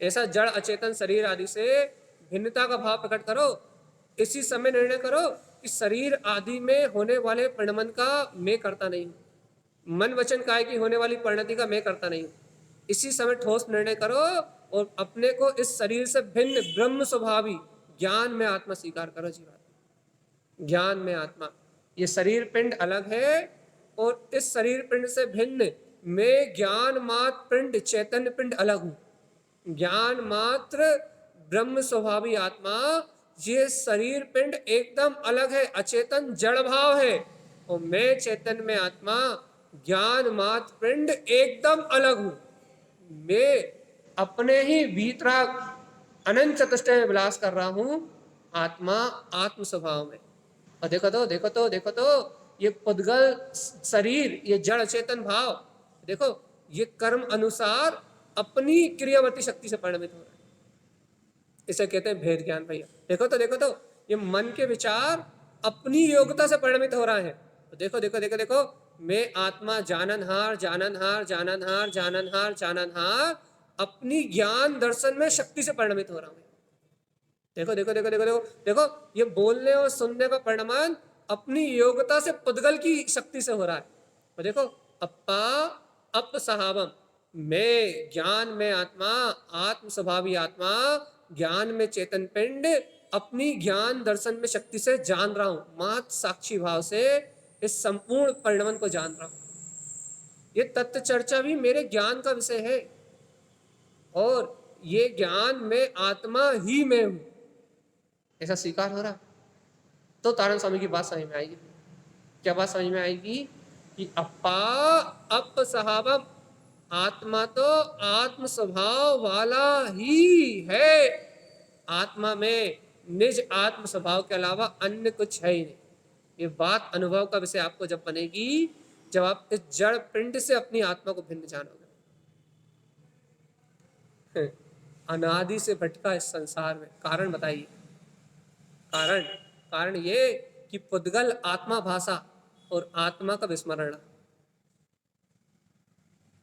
ऐसा जड़ अचेतन शरीर आदि से भिन्नता का भाव प्रकट करो। इसी समय निर्णय करो कि शरीर आदि में होने वाले परिणमन का मैं करता नहीं हूँ, मन वचन काय की होने वाली परिणति का मैं करता नहीं हूँ। इसी समय ठोस निर्णय करो और अपने को इस शरीर से भिन्न ब्रह्म स्वभावी ज्ञान में आत्मा स्वीकार करो जीवात्मा। ज्ञान में आत्मा, ये शरीर पिंड अलग है, और इस शरीर पिंड से भिन्न मैं ज्ञान मात्र पिंड चैतन्य पिंड अलग हूँ। ज्ञान मात्र ब्रह्म स्वभावी आत्मा ये शरीर पिंड एकदम अलग है, अचेतन जड़ भाव है, और मैं चैतन्य में आत्मा ज्ञान मात्र पिंड एकदम अलग हूं। मैं अपने ही भीतराग अनंत चतुष्टय में विलास कर रहा हूं, आत्मा आत्म स्वभाव में। और देखो तो ये पुद्गल शरीर, ये जड़ चेतन भाव, देखो ये कर्म अनुसार अपनी क्रियावर्ती शक्ति से परिणमित हो रहा है। इसे कहते हैं भेद ज्ञान भैया। देखो तो ये मन के विचार अपनी योग्यता से परिणमित हो रहा है। तो देखो मैं आत्मा जाननहार जाननहार जाननहार जाननहार जाननहार अपनी ज्ञान दर्शन में शक्ति से परिणमित हो रहा हूं। देखो ये बोलने और सुनने का परिणाम अपनी योग्यता से पुद्गल की शक्ति से हो रहा है। और देखो अप्पा अप सहावम, मैं ज्ञान में आत्मा आत्म स्वभावी आत्मा ज्ञान में चेतन पिंड अपनी ज्ञान दर्शन में शक्ति से जान रहा हूं, मात्र साक्षी भाव से इस संपूर्ण परिणमन को जान रहा हूं। ये तत्व चर्चा भी मेरे ज्ञान का विषय है, और ये ज्ञान में आत्मा ही मैं हूं, ऐसा स्वीकार हो रहा। तो तारण स्वामी की बात समझ में आएगी। क्या बात समझ में आएगी? कि अप्पा अप सहावम, आत्मा तो आत्म स्वभाव वाला ही है, आत्मा में निज आत्म स्वभाव के अलावा अन्य कुछ है ही नहीं। ये बात अनुभव का विषय आपको जब बनेगी, जब आप इस जड़ पिंड से अपनी आत्मा को भिन्न जानोगे। अनादि से भटका इस संसार में, कारण बताइए। कारण ये कि पुद्गल आत्मा भाषा और आत्मा का विस्मरण।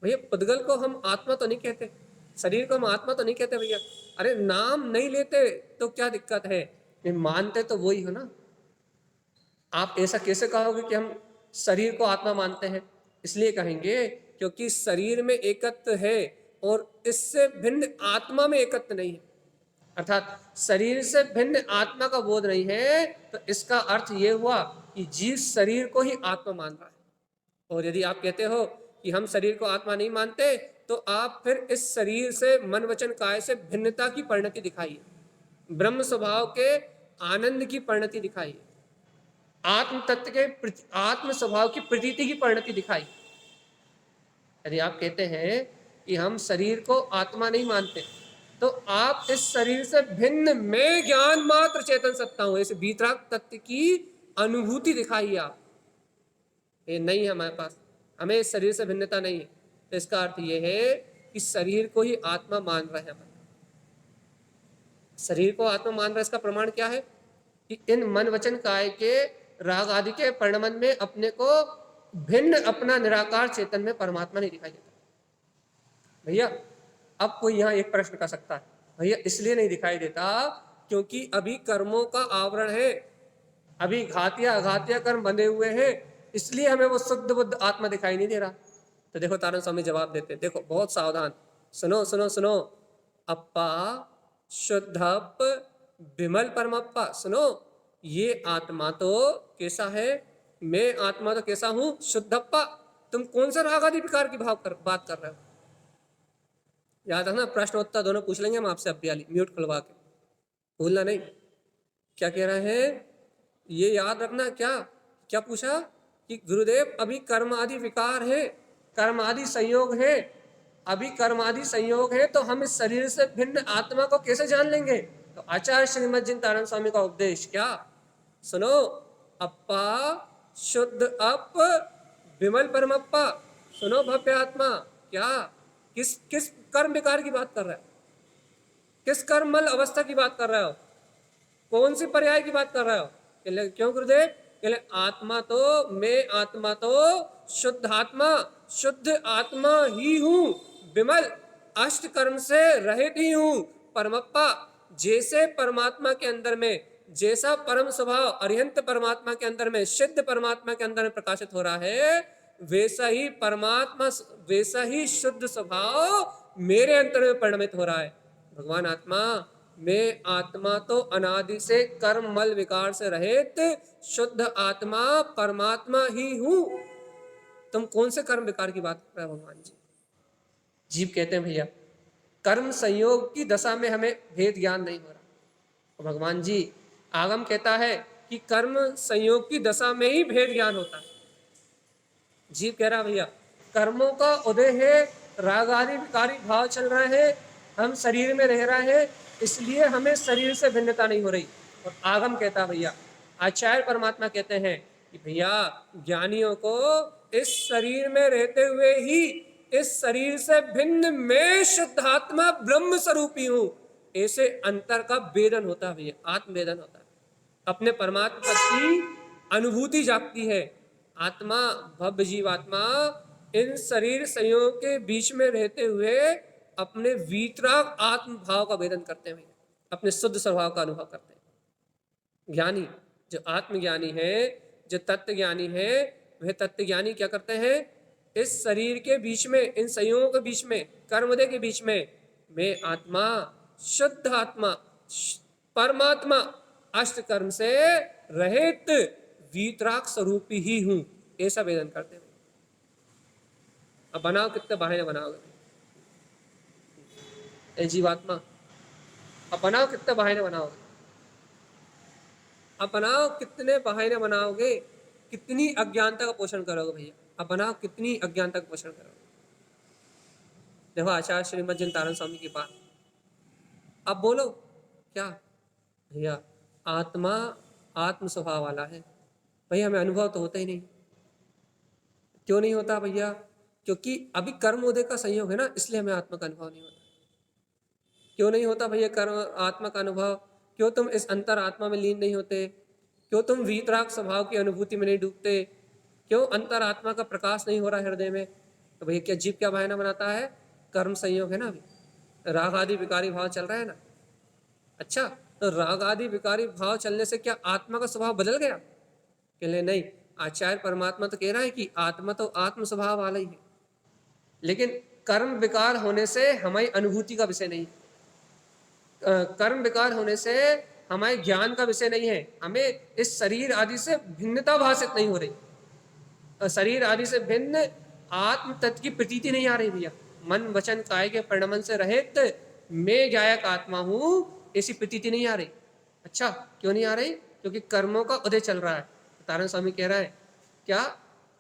भैया पुद्गल को हम आत्मा तो नहीं कहते, शरीर को हम आत्मा तो नहीं कहते भैया। अरे नाम नहीं लेते तो क्या दिक्कत है, मानते तो वही हो ना। आप ऐसा कैसे कहोगे कि हम शरीर को आत्मा मानते हैं? इसलिए कहेंगे क्योंकि शरीर में एकत्व है और इससे भिन्न आत्मा में एकत्व नहीं है, अर्थात शरीर से भिन्न आत्मा का बोध नहीं है। तो इसका अर्थ ये हुआ कि जीव शरीर को ही आत्मा मान रहा है। और यदि आप कहते हो कि हम शरीर को आत्मा नहीं मानते, तो आप फिर इस शरीर से मन वचन काय से भिन्नता की परिणति दिखाइए, ब्रह्म स्वभाव के आनंद की परिणति दिखाइए, आत्म तत्व के आत्म स्वभाव की प्रतीति की परिणति दिखाई। यदि आप कहते हैं कि हम शरीर को आत्मा नहीं मानते, तो आप इस शरीर से भिन्न मैं ज्ञान मात्र चेतन सत्ता हूं, इस भीतराग तत्व की अनुभूति दिखाइए आप। ये नहीं है हमारे पास, हमें इस शरीर से भिन्नता नहीं है। तो इसका अर्थ ये है कि शरीर को ही आत्मा मान रहे हैं। शरीर को आत्मा मान रहे हैं, इसका प्रमाण क्या है? कि इन मन वचन काय के राग आदि के परिणमन में अपने को भिन्न अपना निराकार चेतन में परमात्मा नहीं दिखाई देता। भैया अब कोई यहाँ एक प्रश्न कर सकता है, भैया इसलिए नहीं दिखाई देता क्योंकि अभी कर्मों का आवरण है, अभी घातिया अघातिया कर्म बंधे हुए हैं, इसलिए हमें वो शुद्ध बुद्ध आत्मा दिखाई नहीं दे रहा। तो देखो तारण स्वामी जवाब देते हैं, देखो बहुत सावधान, सुनो सुनो सुनो। अप्पा शुद्धप विमल परमप्पा, सुनो, ये आत्मा तो कैसा है, मैं आत्मा तो कैसा हूं, शुद्धप्पा। तुम कौन सा राग आदि विकार की बात कर रहे हो? याद रखना, प्रश्न उत्तर दोनों पूछ लेंगे हम आपसे अब भी, म्यूट खुलवा के, भूलना नहीं। क्या कह रहे हैं ये याद रखना। क्या क्या पूछा? कि गुरुदेव अभी कर्म आदि विकार है, कर्म आदि संयोग है, अभी कर्म आदि संयोग है, तो हम इस शरीर से भिन्न आत्मा को कैसे जान लेंगे? तो आचार्य श्रीमद जिन तारण स्वामी का उपदेश क्या, सुनो, अप्पा शुद्ध अप विमल परमप्पा, सुनो भव्य आत्मा। क्या किस किस कर्म विकार की बात कर रहा है? किस कर्मल अवस्था की बात कर रहे हो? कौन सी पर्याय की बात कर रहे हो? क्यों गुरुदेव? आत्मा तो मैं आत्मा तो शुद्ध आत्मा, शुद्ध आत्मा ही हूं, विमल अष्ट कर्म से रहित ही हूं, परमप्पा। जैसे परमात्मा के अंदर में जैसा परम स्वभाव अरिहंत परमात्मा के अंदर में सिद्ध परमात्मा के अंदर में प्रकाशित हो रहा है, वैसा ही परमात्मा, वैसा ही शुद्ध स्वभाव मेरे अंतर में परिणमित हो रहा है। भगवान आत्मा, मैं आत्मा तो अनादि से कर्म मल विकार से रहित शुद्ध आत्मा परमात्मा ही हूं। तुम कौन से कर्म विकार की बात कर रहे हो भगवान जी? जीव कहते हैं भैया कर्म संयोग की दशा में हमें भेद ज्ञान नहीं हो रहा। भगवान जी आगम कहता है कि कर्म संयोग की दशा में ही भेद ज्ञान होता है। जीव कह रहा भैया कर्मों का उदय है, राग आदि विकारी भाव चल रहे हैं, हम शरीर में रह रहे हैं, इसलिए हमें शरीर से भिन्नता नहीं हो रही। और आगम कहता भैया, आचार्य परमात्मा कहते हैं कि भैया ज्ञानियों को इस शरीर में रहते हुए ही इस शरीर से भिन्न मैं शुद्धात्मा ब्रह्म स्वरूपी हूं, ऐसे अंतर का वेदन होता है भैया, आत्मवेदन होता है। अपने परमात्मा की अनुभूति जागती है। आत्मा भव्य जीवात्मा इन शरीर संयोग के बीच में रहते हुए अपने वीतराग आत्म भाव का वेदन करते हैं, अपने शुद्ध स्वभाव का अनुभव करते हैं। ज्ञानी जो आत्मज्ञानी है, जो तत्व ज्ञानी है, वह तत्व ज्ञानी क्या करते हैं, इस शरीर के बीच में, इन संयोगों के बीच में, कर्मोदय के बीच में मैं आत्मा, शुद्ध आत्मा, परमात्मा, अष्ट कर्म से रहित वीतराग स्वरूपी ही हूं, ऐसा वेदन करते हैं। अब बनाओ कितने बहाने बनाओगे ए जीवात्मा, अब बनाओ कितने बहाने बनाओगे, अब बनाओ कितने बहाने बनाओगे, कितनी अज्ञानता का पोषण करोगे भैया, अब बनाओ कितनी अज्ञानता का पोषण करोगे। देखो आचार्य श्रीमद जिनतारण स्वामी की बात, अब बोलो क्या भैया आत्मा आत्म स्वभाव वाला है, भैया हमें अनुभव तो होता ही नहीं। क्यों नहीं होता भैया, क्योंकि अभी कर्म उदय का संयोग है ना, इसलिए हमें आत्मा का अनुभव नहीं होता। क्यों नहीं होता भैया कर्म आत्मा का अनुभव, क्यों तुम इस अंतर आत्मा में लीन नहीं होते, क्यों तुम वीतराग स्वभाव की अनुभूति में नहीं डूबते, क्यों अंतर आत्मा का प्रकाश नहीं हो रहा हृदय में। तो भैया क्या जीव क्या बहाना बनाता है, कर्म संयोग है ना, अभी राग आदि विकारी भाव चल रहा है ना। अच्छा तो राग आदि विकारी भाव चलने से क्या आत्मा का स्वभाव बदल गया, कहले नहीं, आचार्य परमात्मा तो कह रहा है कि आत्मा तो आत्म स्वभाव वाला ही है, लेकिन कर्म विकार होने से हमारी अनुभूति का विषय नहीं है, कर्म विकार होने से हमारे ज्ञान का विषय नहीं है, हमें इस शरीर आदि से भिन्नता भाषित नहीं हो रही, शरीर आदि से भिन्न आत्म तत्व की प्रतीति नहीं आ रही भैया। मन वचन काय के परिणमन से रहित मैं गायक आत्मा हूं, ऐसी प्रतीति नहीं आ रही। अच्छा क्यों नहीं आ रही, क्योंकि कर्मों का उदय चल रहा है। तारण स्वामी कह रहा है क्या,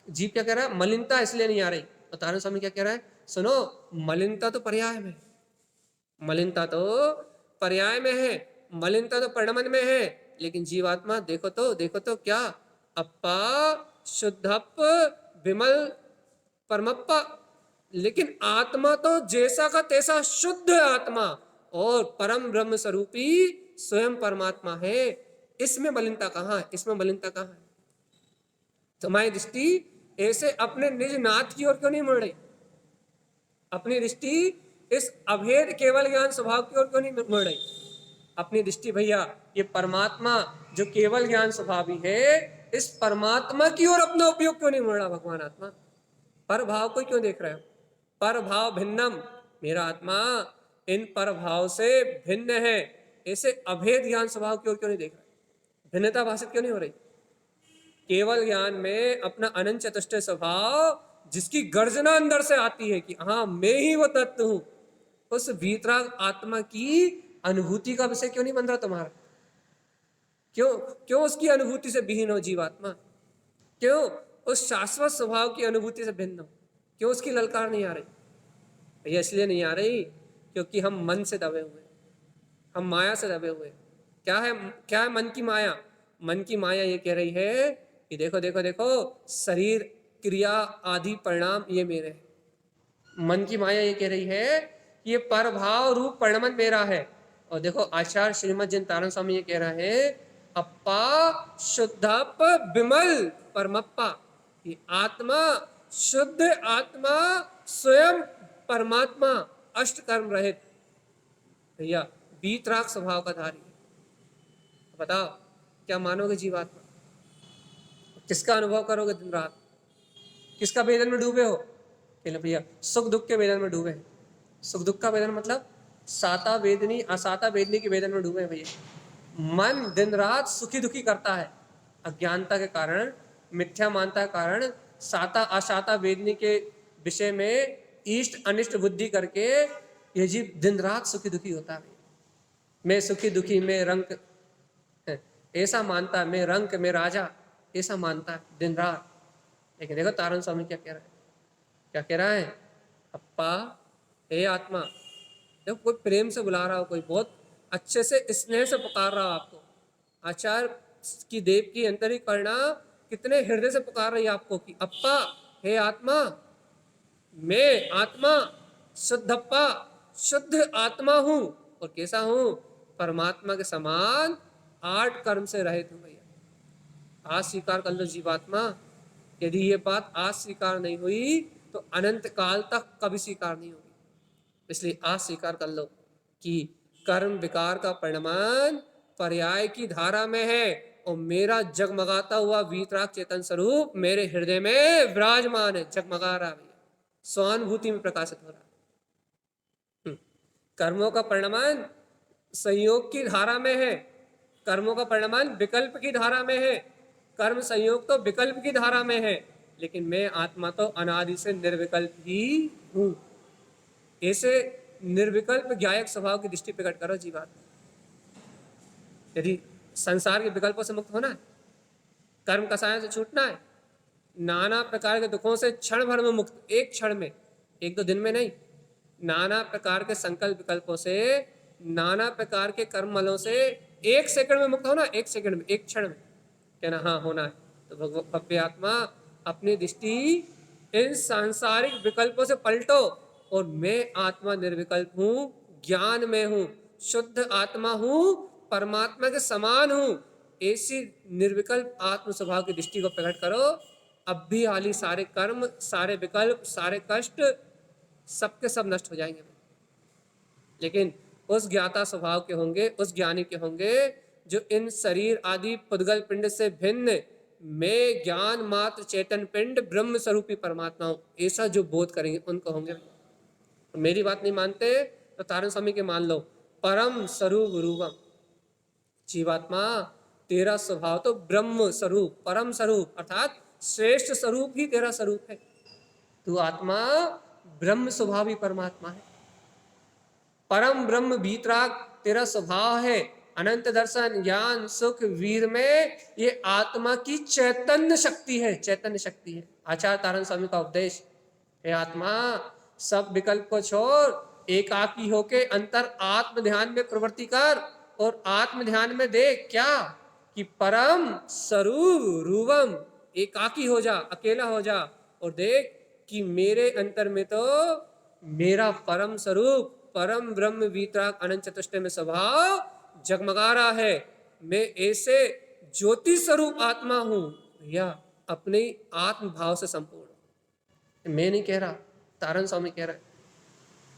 जीव क्या कह रहा है, मलिनता इसलिए नहीं आ रही। और तारण स्वामी क्या कह रहा है, सुनो मलिनता तो पर्याय में, मलिनता तो पर्याय में है, मलिनता तो परिणमन में है, लेकिन जीवात्मा देखो तो क्या, अप्पा शुद्धप विमल परमप्पा, लेकिन आत्मा तो जैसा का तैसा शुद्ध आत्मा और परम ब्रह्म स्वरूपी स्वयं परमात्मा है। इसमें मलिनता कहाँ है, इसमें मलिनता कहाँ है। तुम्हारी दृष्टि ऐसे अपने निज नाथ की ओर क्यों नहीं मुड़ रही, अपनी दृष्टि इस अभेद केवल ज्ञान स्वभाव की ओर क्यों नहीं मुड़ रही। अपनी दृष्टि भैया ये परमात्मा जो केवल ज्ञान स्वभावी है, इस परमात्मा की ओर अपना उपयोग क्यों नहीं मुड़ रहा भगवान आत्मा, पर भाव को क्यों देख रहे हो, पर भाव भिन्नम, मेरा आत्मा इन पर भाव से भिन्न है, ऐसे अभेद ज्ञान स्वभाव की ओर क्यों नहीं देख रहा, भिन्नता भाषित क्यों नहीं हो रही। केवल ज्ञान में अपना अनंत चतुष्ट स्वभाव जिसकी गर्जना अंदर से आती है कि हाँ मैं ही वो तत्व हूं, उस वीतराग आत्मा की अनुभूति का विषय क्यों नहीं बन रहा तुम्हारा, क्यों क्यों उसकी अनुभूति से विहीन हो जीवात्मा, क्यों उस शाश्वत स्वभाव की अनुभूति से भिन्न हो, क्यों उसकी ललकार नहीं आ रही भैया। इसलिए नहीं आ रही क्योंकि हम मन से दबे हुए, हम माया से दबे हुए। क्या है मन की माया, मन की माया ये कह रही है कि देखो देखो देखो शरीर क्रिया आदि परिणाम ये मेरे हैं। मन की माया ये कह रही है कि ये परभाव रूप परिणमन मेरा है। और देखो आचार्य श्रीमद जिनतारण स्वामी ये कह रहा है अप्पा शुद्धप विमल परमप्पा, ये आत्मा शुद्ध आत्मा स्वयं परमात्मा अष्ट कर्म रहित भैया वीतराग स्वभाव का धारी है। बताओ क्या मानोगे जीवात्मा, किसका अनुभव करोगे दिन रात, किसका वेदन में डूबे हो, कहले भैया सुख दुख के वेदन में डूबे हैं। सुख दुख का वेदन मतलब साता वेदनी असाता वेदनी के वेदन में डूबे हैं भैया। मन दिन रात सुखी दुखी करता है, अज्ञानता के कारण, मिथ्या मानता के कारण साता असाता वेदनी के विषय में इष्ट अनिष्ट बुद्धि करके ये जीव दिन रात सुखी दुखी होता है। मैं सुखी दुखी में रंग ऐसा मानता है मैं रंक मैं राजा, ऐसा मानता है दिन रात। लेकिन देखो तारण स्वामी क्या कह रहा है, क्या कह रहा है, अप्पा हे आत्मा। देखो कोई प्रेम से बुला रहा हो, कोई बहुत अच्छे से स्नेह से पुकार रहा हो आपको, आचार्य की देव की अंतरी करना कितने हृदय से पुकार रही है आपको कि अप्पा हे आत्मा, मैं आत्मा शुद्धप्पा शुद्ध आत्मा हूं। और कैसा हूं, परमात्मा के समान 8 कर्म से रहित हूं भैया। आज स्वीकार कर लो जीवात्मा, यदि ये बात आज स्वीकार नहीं हुई तो अनंत काल तक कभी स्वीकार नहीं होगी। इसलिए आज स्वीकार कर लो कि कर्म विकार का परिणाम पर्याय की धारा में है और मेरा जगमगाता हुआ वीतराग चेतन स्वरूप मेरे हृदय में विराजमान है, जगमगा रहा है, स्वानुभूति में प्रकाशित हो रहा है। कर्मों का परिणाम संयोग की धारा में है, कर्मों का परिणाम विकल्प की धारा में है, कर्म संयोग तो विकल्प की धारा में है, लेकिन मैं आत्मा तो अनादि से निर्विकल्प ही हूं। ऐसे निर्विकल्प ज्ञायक स्वभाव की दृष्टि प्रकट करो जीवात्मा। यदि संसार के विकल्पों से मुक्त होना है, कर्म कसायों से छूटना है, नाना प्रकार के दुखों से क्षण भर में मुक्त, एक क्षण में, एक दो दिन में नहीं, नाना प्रकार के संकल्प विकल्पों से, नाना प्रकार के कर्म मलों से एक सेकंड में मुक्त होना, एक सेकंड में, एक क्षण में कहना हाँ होना है, तो भव्य आत्मा अपनी दृष्टि इन सांसारिक विकल्पों से पलटो और मैं आत्मा निर्विकल्प हूं, ज्ञान में हूं, शुद्ध आत्मा हूं, परमात्मा के समान हूं। ऐसी निर्विकल्प आत्म स्वभाव की दृष्टि को प्रकट करो। अब भी हाली सारे कर्म, सारे विकल्प, सारे कष्ट सबके सब नष्ट हो जाएंगे। लेकिन उस ज्ञाता स्वभाव के होंगे, उस ज्ञानी के होंगे जो इन शरीर आदि पुद्गल पिंड से भिन्न मैं ज्ञान मात्र चेतन पिंड ब्रह्म स्वरूपी परमात्मा हूं, ऐसा जो बोध करेंगे उनको होंगे। मेरी बात नहीं मानते तो तारण स्वामी के मान लो, परम स्वरूप रूपम। जीवात्मा तेरा स्वभाव तो ब्रह्म स्वरूप, परम स्वरूप अर्थात श्रेष्ठ स्वरूप ही तेरा स्वरूप है। तू आत्मा ब्रह्म स्वभावी परमात्मा है, परम ब्रह्म भीतराग तेरा स्वभाव है। अनंत दर्शन ज्ञान सुख वीर में ये आत्मा की चैतन्य शक्ति है, चैतन्य शक्ति है। आचार्य तारण स्वामी का उपदेश, हे आत्मा सब विकल्प को छोड़ एकाकी होके अंतर आत्म ध्यान में प्रवृत्ति कर और आत्म ध्यान में देख क्या कि परम स्वरूप रूपम, एकाकी हो जा, अकेला हो जा और देख कि मेरे अंतर में तो मेरा परम स्वरूप परम ब्रह्म वीतराग अनंत चतुष्टय में स्वभाव जगमगा रहा है। मैं ऐसे ज्योति स्वरूप आत्मा हूं या अपने आत्म भाव से संपूर्ण। मैं नहीं कह रहा, तारण स्वामी कह रहा है।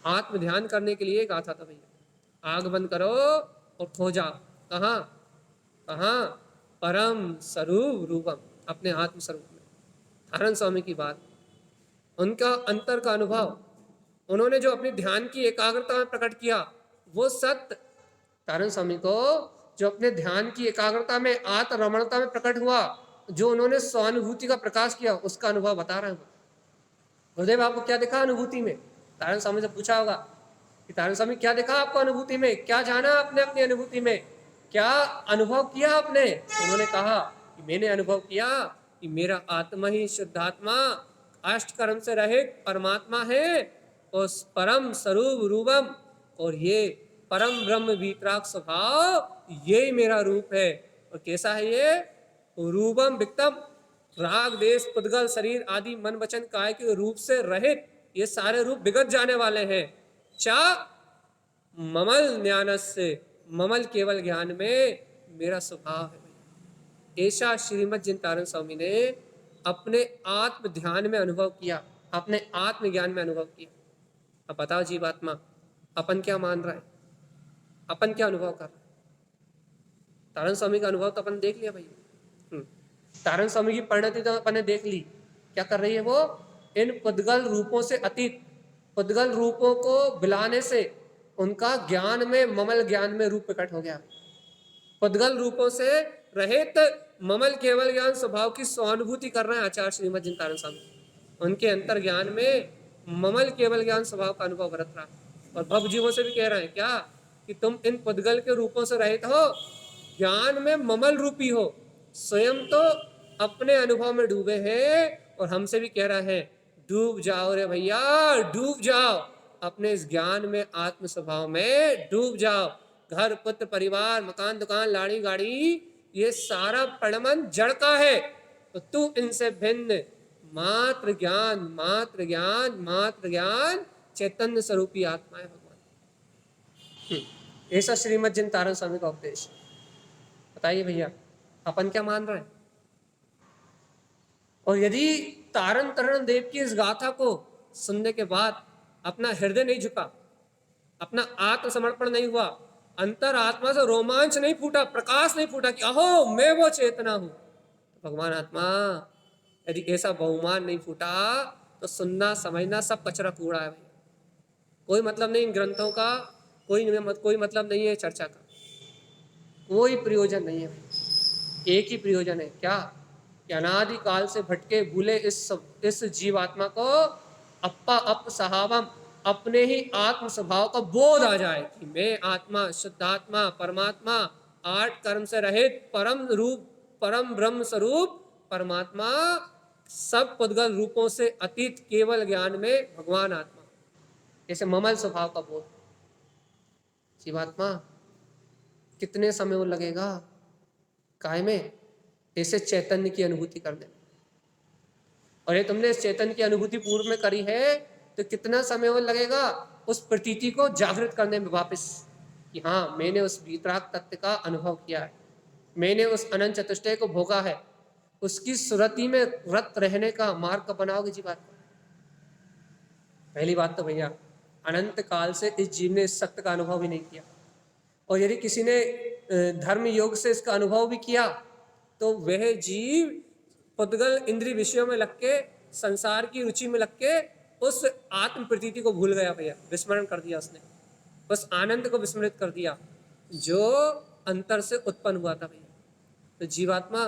आत्म ध्यान करने के लिए गाथा था भैया, आग बंद करो और खो जाओ कहाँ कहाँ, परम स्वरूप रूपम, अपने आत्म स्वरूप में। तारण स्वामी की बात, उनका अंतर का अनुभव, उन्होंने जो अपनी ध्यान की एकाग्रता में प्रकट किया वो सत्य तारण स्वामी को जो अपने ध्यान की एकाग्रता में आत्मरमणता में प्रकट हुआ, जो उन्होंने स्वानुभूति का प्रकाश किया, उसका अनुभव बता रहे हैं। गुरुदेव आपको क्या दिखा अनुभूति में? तारण स्वामी से पूछा होगा कि तारण स्वामी क्या दिखा आपको अनुभूति में, क्या जाना आपने अपनी अनुभूति में, क्या अनुभव किया आपने? उन्होंने कहा कि मैंने अनुभव किया कि मेरा आत्मा ही शुद्धात्मा अष्ट कर्म से रहित परमात्मा है, उस परम स्वरूप रूपम, और ये परम ब्रह्म वीतराग स्वभाव यही मेरा रूप है। और कैसा है ये? रूपम विक्तम, राग देश पुद्गल शरीर आदि मन वचन काय के रूप से रहित ये सारे रूप विगत जाने वाले हैं। चा ममल ज्ञानस्य, ममल केवल ज्ञान में मेरा स्वभाव है। ऐसा श्रीमद जिन तारण स्वामी ने अपने आत्म ध्यान में अनुभव किया, अपने आत्म ज्ञान में अनुभव किया। अब बताओ जीवात्मा, अपन क्या मान रहा है, अपन क्या अनुभव कर रहा है? तारण स्वामी का अनुभव तो अपन देख लिया भाई, तारण स्वामी की परिणति तो अपन ने देख ली। क्या कर रही है वो? इन पुद्गल रूपों से अतीत, पुद्गल रूपों को बिलाने से उनका ज्ञान में, ममल ज्ञान में रूप प्रकट हो गया। पुद्गल रूपों से रहित ममल केवल ज्ञान स्वभाव की स्वानुभूति कर रहे हैं आचार्य श्रीमद जिन तारण स्वामी। उनके अंतर ज्ञान में ममल केवल ज्ञान स्वभाव का अनुभव बरत रहा। और भव जीवों से भी कह रहे हैं क्या कि तुम इन पुद्गल के रूपों से रहित हो, ज्ञान में ममल रूपी हो, स्वयं तो अपने अनुभव में डूबे हैं और हमसे भी कह रहा है डूब जाओ रे भैया, डूब जाओ अपने इस ज्ञान में, आत्म स्वभाव में डूब जाओ। घर पुत्र परिवार मकान दुकान लाड़ी गाड़ी ये सारा परमन जड़ का है, तो तू इनसे भिन्न मात्र ज्ञान, मात्र ज्ञान, मात्र ज्ञान चैतन्य स्वरूपी आत्मा है भगवान। ऐसा श्रीमद जिन तारण स्वामी का उपदेश। बताइए भैया अपन क्या मान रहे हैं? और यदि तारण तरण देव की इस गाथा को सुनने के बाद अपना हृदय नहीं झुका, अपना आत्मसमर्पण नहीं हुआ, अंतर आत्मा से रोमांच नहीं फूटा, प्रकाश नहीं फूटा कि अहो मैं वो चेतना हूं, तो भगवान आत्मा यदि ऐसा बहुमान नहीं फूटा तो सुनना समझना सब कचरा कूड़ा है भैया। कोई मतलब नहीं इन ग्रंथों का, कोई मतलब नहीं है चर्चा का, कोई प्रयोजन नहीं है भैया। एक ही प्रयोजन है क्या कि अनादि काल से भटके भूले इस जीवात्मा को अप्पा अप सहावम अपने ही आत्म स्वभाव का बोध आ जाए कि मैं आत्मा, शुद्धात्मा, परमात्मा, आठ कर्म से रहित परम रूप, परम ब्रह्म स्वरूप परमात्मा, सब पुद्गल रूपों से अतीत केवल ज्ञान में भगवान आत्मा। ऐसे ममल स्वभाव का बोध। जीवात्मा कितने समय वो लगेगा काय में ऐसे चैतन्य की अनुभूति करने में? और ये तुमने इस चैतन्य की अनुभूति पूर्व में करी है तो कितना समय वो लगेगा उस प्रतीति को जागृत करने में वापस कि हाँ मैंने उस वीतराग तत्व का अनुभव किया है, मैंने उस अनंत चतुष्टय को भोगा है। उसकी सुरति में रत रहने का मार्ग कब बनाओगे जीवात्मा? पहली बात तो भैया अनंत काल से इस जीव ने इस सत्य का अनुभव भी नहीं किया, और यदि किसी ने धर्म योग से इसका अनुभव भी किया तो वह जीव पुद्गल इंद्रिय विषयों में लग के, संसार की रुचि में लग के उस आत्म प्रतीति को भूल गया भैया, विस्मरण कर दिया उसने, उस आनंद को विस्मृत कर दिया जो अंतर से उत्पन्न हुआ था भैया। तो जीवात्मा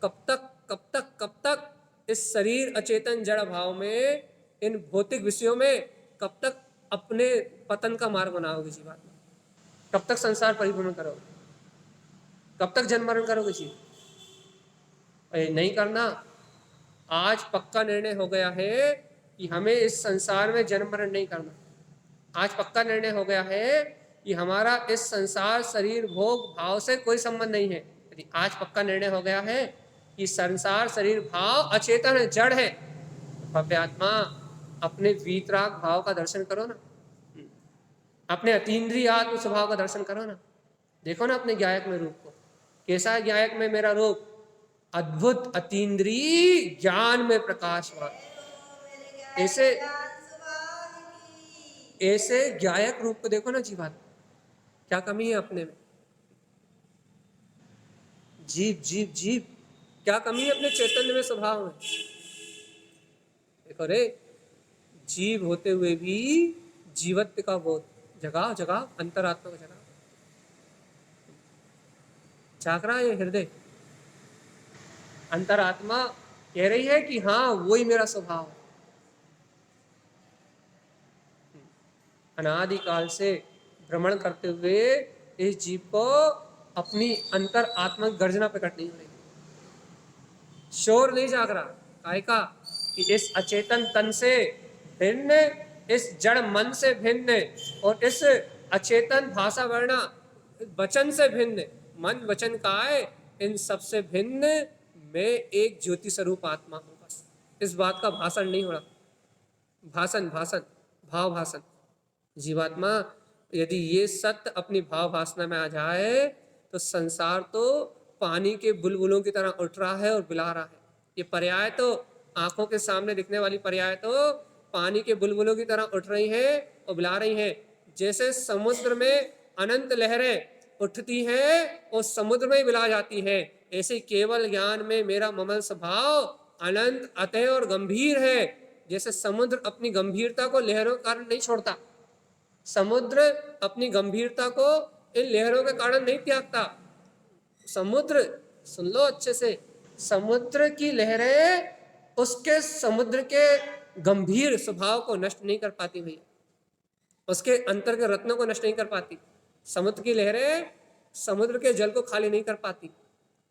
कब तक इस शरीर अचेतन जड़ भाव में, इन भौतिक विषयों में कब तक अपने पतन का मार्ग बनाओगे जीवात्मा? कब तक संसार परिभ्रमण करोगे? कब तक जन्म मरण करोगे जी? नहीं करना। आज पक्का निर्णय हो गया है कि हमें इस संसार में जन्म मरण नहीं करना। आज पक्का निर्णय हो गया है कि हमारा इस संसार शरीर भोग भाव से कोई संबंध नहीं है। यदि आज पक्का निर्णय हो गया है कि संसार शरीर भाव अचेतन है, जड़ है, तो भव्य आत्मा अपने वीतराग भाव का दर्शन करो ना, अपने अतीन्द्रिय आत्म स्वभाव का दर्शन करो ना। देखो ना अपने ज्ञायक में रूप को, कैसा है ज्ञायक में मेरा रूप? अद्भुत अतीन्द्रिय ज्ञान में प्रकाशवान। ऐसे ज्ञायक रूप को देखो ना जीवात्मा, क्या कमी है अपने में? जीव क्या कमी है अपने चैतन्य में, स्वभाव में? देखो रे, जीव होते हुए भी जीवत्व का बोध जगा अंतरात्मा को जगा, जाग रहा है ये हृदय। अंतरात्मा कह रही है कि हाँ वही मेरा स्वभाव है। अनादिकाल से भ्रमण करते हुए इस जीव को अपनी अंतर आत्मा गर्जना प्रकट नहीं हो रही, शोर नहीं जाग रहा। काय का कि इस अचेतन तन से भिन्न, इस जड़ मन से भिन्न, और इस अचेतन भाषा वर्णा वचन से भिन्न, मन वचन काय, इन सबसे भिन्न मैं एक ज्योति स्वरूप आत्मा हूं। बस इस बात का भाषण नहीं हो रहा, भाषण भाव भाषण। जीवात्मा यदि ये सत्य अपनी भाव भाषणा में आ जाए तो संसार तो पानी के बुलबुलों की तरह उठ रहा है और बिला रहा है। ये पर्याय तो आंखों के सामने दिखने वाली पर्याय तो पानी के बुलबुलों की तरह उठ रही है और बिला रही है। जैसे समुद्र में अनंत लहरें उठती हैं और समुद्र में ही बिला जाती है, ऐसे केवल ज्ञान में मेरा ममल स्वभाव अनंत अतः और गंभीर है। जैसे समुद्र अपनी गंभीरता को लहरों के कारण नहीं छोड़ता, समुद्र अपनी गंभीरता को इन लहरों के कारण नहीं त्यागता। समुद्र, सुन लो अच्छे से, समुद्र की लहरें उसके समुद्र के गंभीर स्वभाव को नष्ट नहीं कर पाती भैया, उसके अंतर के रत्नों को नष्ट नहीं कर पाती। समुद्र की लहरें समुद्र के जल को खाली नहीं कर पाती।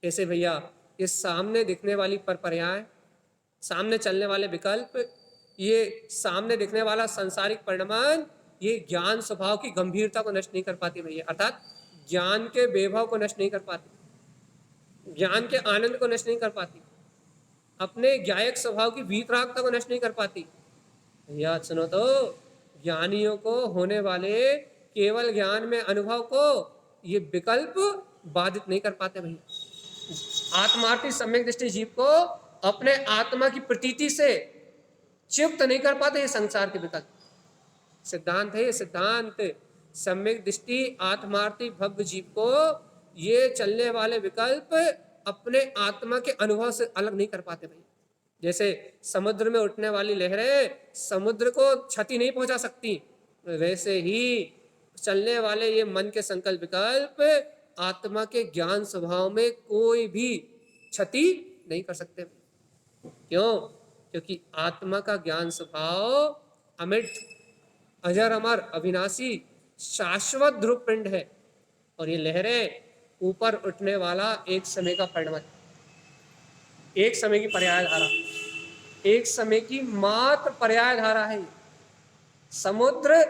ऐसे भैया ये सामने दिखने वाली परंपराएं, सामने चलने वाले विकल्प, ये सामने दिखने वाला सांसारिक परिणाम, ये ज्ञान स्वभाव की गंभीरता को नष्ट नहीं कर पाती भैया, अर्थात ज्ञान के वैभव को नष्ट नहीं कर पाती, ज्ञान के आनंद को नष्ट नहीं कर पाती, अपने ज्ञायक स्वभाव की वीतरागता को नष्ट नहीं कर पाती। भैया सुनो तो, ज्ञानियों को होने वाले केवल ज्ञान में अनुभव को ये विकल्प बाधित नहीं कर पाते भैया। आत्मार्थी सम्यक दृष्टि जीव को अपने आत्मा की प्रतीति से चिप्त नहीं कर पाते ये संसार के विकल्प। सिद्धांत है ये सिद्धांत। सम्यक दृष्टि आत्मार्थी भव्य जीव को ये चलने वाले विकल्प अपने आत्मा के अनुभव से अलग नहीं कर पाते भैया। जैसे समुद्र में उठने वाली लहरें समुद्र को क्षति नहीं पहुंचा सकती, वैसे ही चलने वाले ये मन के संकल्प विकल्प आत्मा के ज्ञान स्वभाव में कोई भी क्षति नहीं कर सकते। क्यों? क्योंकि आत्मा का ज्ञान स्वभाव अमिट, अजर अमर, अविनाशी, शाश्वत ध्रुव पिंड है। और ये लहरें ऊपर उठने वाला एक समय का परिणाम, एक समय की पर्याय धारा, एक समय की मात्र पर्याय धारा है। समुद्र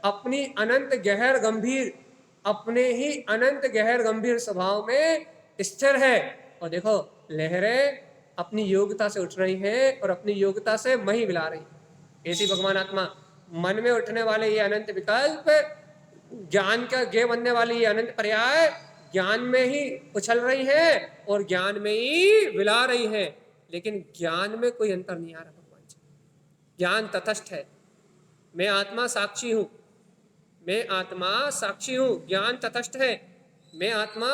अपनी अनंत गहर गंभीर, अपने ही अनंत गहर गंभीर स्वभाव में स्थिर है। और देखो लहरें अपनी योग्यता से उठ रही हैं और अपनी योग्यता से मही मिला रही है। ऐसी भगवान आत्मा मन में उठने वाले ये अनंत विकल्प, ज्ञान का गे बनने वाली ये अनंत पर्याय ज्ञान में ही उछल रही है और ज्ञान में ही विला रही है, लेकिन ज्ञान में कोई अंतर नहीं आ रहा भगवान जी। ज्ञान तटस्थ है, मैं आत्मा साक्षी हूं, मैं आत्मा साक्षी हूं, ज्ञान तटस्थ है, मैं आत्मा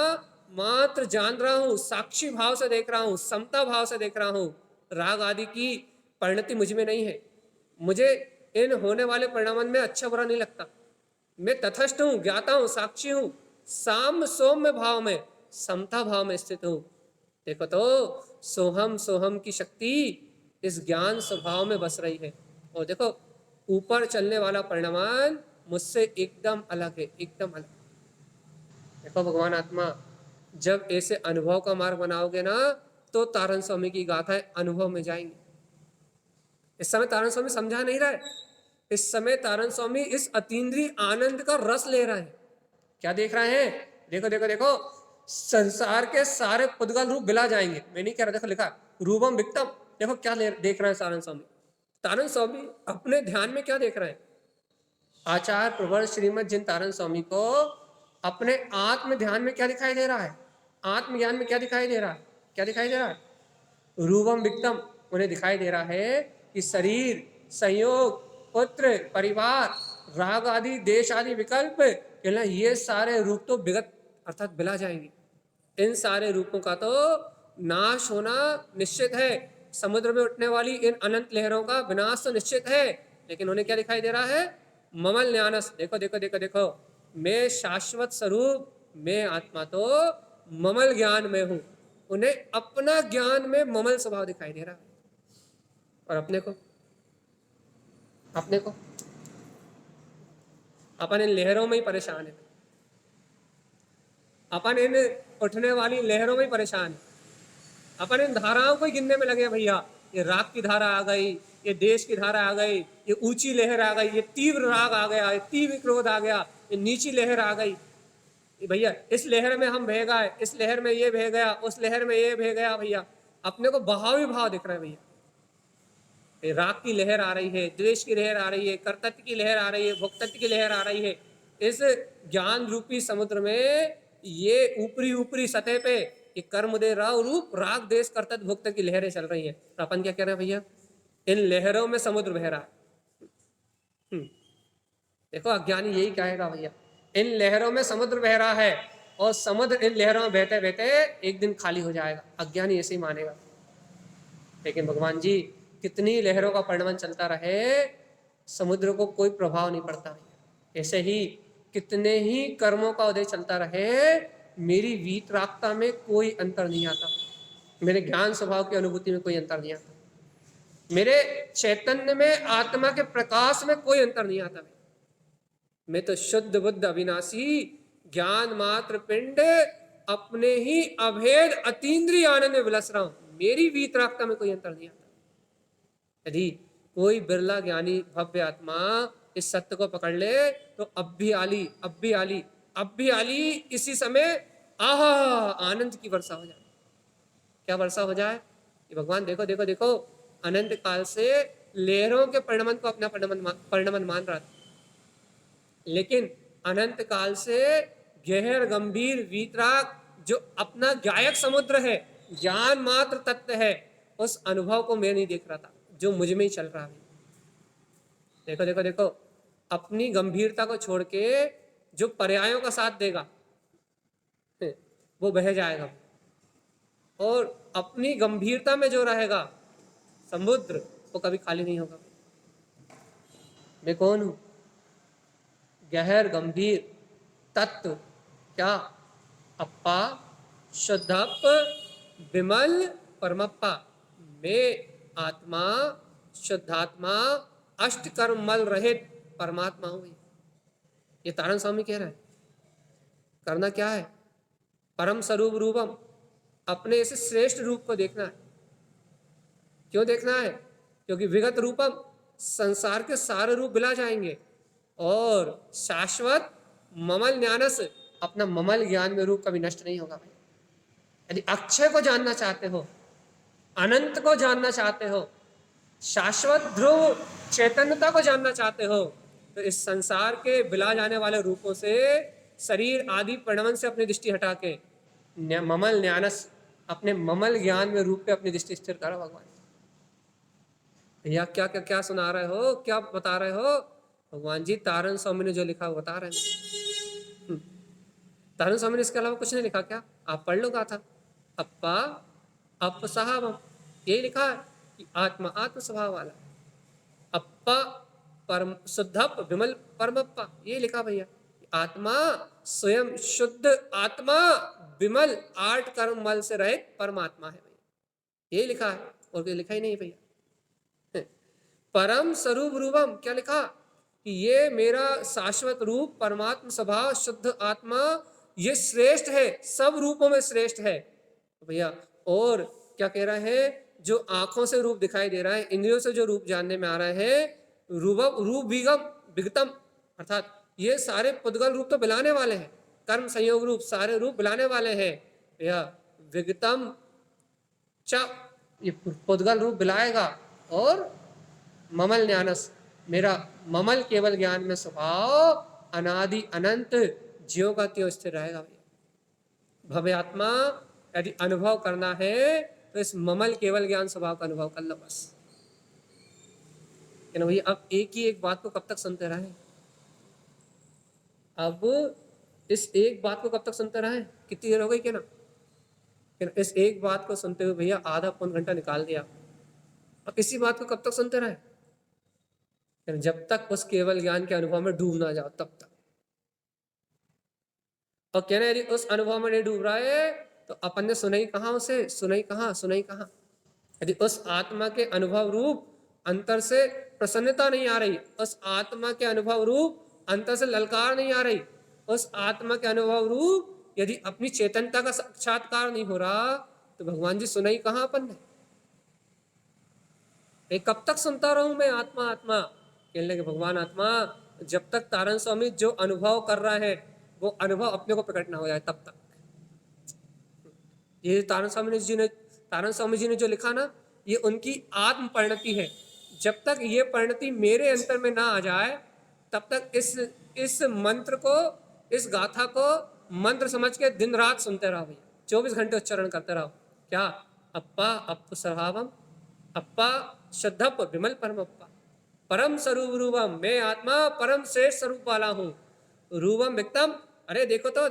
मात्र जान रहा हूं, साक्षी भाव से देख रहा हूं, समता भाव से देख रहा हूं। राग आदि की परिणति मुझ में नहीं है, मुझे इन होने वाले परिणामों में अच्छा बुरा नहीं लगता, मैं तटस्थ हूं, ज्ञाता हूं, साक्षी हूं, साम सौम्य भाव में, समता भाव में स्थित हूं। देखो तो सोहम सोहम की शक्ति इस ज्ञान स्वभाव में बस रही है। और देखो ऊपर चलने वाला परिणाम मुझसे एकदम अलग है, एकदम अलग। देखो भगवान आत्मा जब ऐसे अनुभव का मार्ग बनाओगे ना तो तारण स्वामी की गाथाएं अनुभव में जाएंगी। इस समय तारण स्वामी समझा नहीं रहा है, इस समय तारण स्वामी इस अतीन्द्रिय आनंद का रस ले रहे हैं। क्या देख रहे हैं? देखो देखो देखो, संसार के सारे पुद्गल रूप बिला जाएंगे। मैं नहीं कह रहा, देखो लिखा रूपम विक्तम। देखो क्या देख रहे हैं तारण स्वामी। तारण स्वामी अपने ध्यान में क्या देख रहे हैं? आचार्य प्रवर श्रीमद जिन तारण स्वामी को अपने आत्म ध्यान में क्या दिखाई दे रहा है? आत्मज्ञान में क्या दिखाई दे रहा है? क्या दिखाई दे रहा है? रूपम विक्तम। उन्हें दिखाई दे रहा है कि शरीर, संयोग, पुत्र, परिवार, राग आदि, देश आदि विकल्प, ये सारे रूप तो विगत अर्थात बिला जाएंगे। इन सारे रूपों का तो नाश होना निश्चित है। समुद्र में उठने वाली इन अनंत लहरों का विनाश तो निश्चित है, लेकिन उन्हें क्या दिखाई दे रहा है? ममल ज्ञानस। देखो देखो देखो देखो, मैं शाश्वत स्वरूप, मैं आत्मा तो ममल ज्ञान में हूं। उन्हें अपना ज्ञान में ममल स्वभाव दिखाई दे रहा है। और अपने को अपन इन लहरों में ही परेशान है, अपन इन उठने वाली लहरों में ही परेशान है, अपन इन धाराओं को ही गिनने में लगे भैया। ये राग की धारा आ गई, ये देश की धारा आ गई, ये ऊंची लहर आ गई, ये तीव्र राग आ गया, ये तीव्र क्रोध आ गया, ये नीची लहर आ गई। भैया इस लहर में हम बह गए, इस लहर में ये बह गया, उस लहर में ये बह गया। भैया अपने को बहाव ही भाव दिख रहा है भैया। राग की लहर आ रही है, द्वेष की लहर आ रही है, कर्तव्य की लहर आ रही है, भोक्तत्व की लहर आ रही है। इस ज्ञान रूपी समुद्र में ये ऊपरी ऊपरी सतह पे ये कर्म दे रूप, राग, देश, कर्तव्य, भोक्तत्व की लहरें चल रही हैं। तो अपन क्या कह रहे हैं भैया? इन लहरों में समुद्र बह रहा है। देखो अज्ञानी यही कहेगा भैया, इन लहरों में समुद्र बह रहा है और समुद्र इन लहरों में बहते बहते एक दिन खाली हो जाएगा। अज्ञानी ऐसे ही मानेगा। लेकिन भगवान जी कितनी लहरों का परिणमन चलता रहे, समुद्र को कोई प्रभाव नहीं पड़ता। ऐसे ही कितने ही कर्मों का उदय चलता रहे, मेरी वीतरागता में कोई अंतर नहीं आता, मेरे ज्ञान स्वभाव की अनुभूति में कोई अंतर नहीं आता, मेरे चैतन्य में, आत्मा के प्रकाश में कोई अंतर नहीं आता। मैं तो शुद्ध बुद्ध अविनाशी ज्ञान मात्र पिंड अपने ही अभेद अतीन्द्रिय आनंद में विलस रहा हूं, मेरी वीतरागता में कोई अंतर नहीं आता। यदि कोई बिरला ज्ञानी भव्य आत्मा इस सत्य को पकड़ ले तो अब भी आली, अब भी आली, अब भी आली, इसी समय आहा आनंद की वर्षा हो जाए। क्या वर्षा हो जाए? कि भगवान देखो देखो देखो, अनंत काल से लहरों के परिणमन को अपना परिणमन मान रहा था, लेकिन अनंत काल से गहर गंभीर वीतराग जो अपना गायक समुद्र है, ज्ञान मात्र तत्व है, उस अनुभव को मैं नहीं देख रहा था जो मुझ में ही चल रहा है। देखो देखो देखो, अपनी गंभीरता को छोड़ के जो पर्यायों का साथ देगा वो बह जाएगा, और अपनी गंभीरता में जो रहेगा समुद्र वो कभी खाली नहीं होगा। मैं कौन हूं? गहर गंभीर तत्व। क्या? अप्पा शुद्धप विमल परमप्पा। मैं आत्मा, शुद्धात्मा, अष्ट कर्म मल रहित परमात्मा हूं। ये तारण स्वामी कह रहा है। करना क्या है? परम स्वरूप रूपम, अपने इस श्रेष्ठ रूप को देखना है। क्यों देखना है? क्योंकि विगत रूपम, संसार के सारे रूप बिला जाएंगे, और शाश्वत ममल ज्ञानस, अपना ममल ज्ञान में रूप कभी नष्ट नहीं होगा। यदि अक्षय को जानना चाहते हो, अनंत को जानना चाहते हो, शाश्वत ध्रुव चैतन्यता को जानना चाहते हो, तो इस संसार के बिला जाने वाले रूपों से, शरीर आदि परिणमन से अपनी दृष्टि हटा के ममल ज्ञानस, अपने ममल ज्ञान में रूप पे अपनी दृष्टि स्थिर करो। भगवान भैया क्या क्या क्या सुना रहे हो, क्या बता रहे हो? भगवान जी तारण स्वामी ने जो लिखा वो बता रहे हैं। तारण स्वामी ने इसके अलावा कुछ नहीं लिखा क्या? आप पढ़ लो गाथा, अप्पा अप साहब, यही लिखा है कि आत्मा आत्म स्वभाव वाला, अप्पा परम शुद्धप विमल परमप्पा, ये लिखा भैया। आत्मा स्वयं शुद्ध आत्मा, विमल 8 कर्म मल से रहित परमात्मा है भैया, ये लिखा है, और कोई लिखा ही नहीं भैया। परम स्वरूप रूपम, क्या लिखा? कि ये मेरा शाश्वत रूप, परमात्म स्वभाव, शुद्ध आत्मा, ये श्रेष्ठ है, सब रूपों में श्रेष्ठ है भैया। और क्या कह रहा है? जो आंखों से रूप दिखाई दे रहा है, इंद्रियों से जो रूप जानने में आ रहा है, रूप विगतम, अर्थात ये सारे पुद्गल रूप तो बिलाने वाले हैं, कर्म संयोग रूप सारे रूप बिलाने वाले हैं भैया। विगतम च, ये पुद्गल रूप बिलाएगा, और ममल ज्ञानस, मेरा ममल केवल ज्ञान में स्वभाव अनादि अनंत जीव का त्यों स्थिर रहेगा भैया। भव्य आत्मा यदि अनुभव करना है तो इस ममल केवल ज्ञान स्वभाव का अनुभव कर लो बस। भैया अब एक ही एक बात को कब तक सुनते रहे? अब इस एक बात को कब तक सुनते रहे? कितनी देर हो गई क्या ना? इस एक बात को सुनते हुए भैया आधा पौन घंटा निकाल दिया। अब इसी बात को कब तक सुनते रहे? जब तक उस केवल ज्ञान के अनुभव में डूब ना जाओ तब तक। और कहना यदि उस अनुभव में नहीं डूब रहा है तो अपन ने सुनाई कहाँ, उसे सुनाई कहाँ। यदि उस आत्मा के अनुभव रूप अंतर से प्रसन्नता नहीं आ रही, उस आत्मा के अनुभव रूप अंतर से ललकार नहीं आ रही, उस आत्मा के अनुभव रूप यदि अपनी चेतनता का साक्षात्कार नहीं हो रहा, तो भगवान जी सुनाई कहाँ अपन ने? कब तक सुनता रहूं मैं आत्मा आत्मा? कहने के भगवान आत्मा, जब तक तारण स्वामी जो अनुभव कर रहा है वो अनुभव अपने को प्रकट ना हो जाए तब तक। ये तारण स्वामी जी ने जो लिखा ना, ये उनकी आत्म परिणति है। जब तक ये परिणति मेरे अंतर में ना आ जाए तब तक इस मंत्र को, इस गाथा को मंत्र समझ के दिन रात सुनते रहो भैया, 24 घंटे उच्चारण करते रहो। क्या? अप्पा अप स्वभावम, अप्पा शुद्धप विमल परमप्पा, परम स्वरूप रूपम, मैं आत्मा परम श्रेष्ठ स्वरूप वाला हूँ। रूपम विक्तम, अरे देखो तो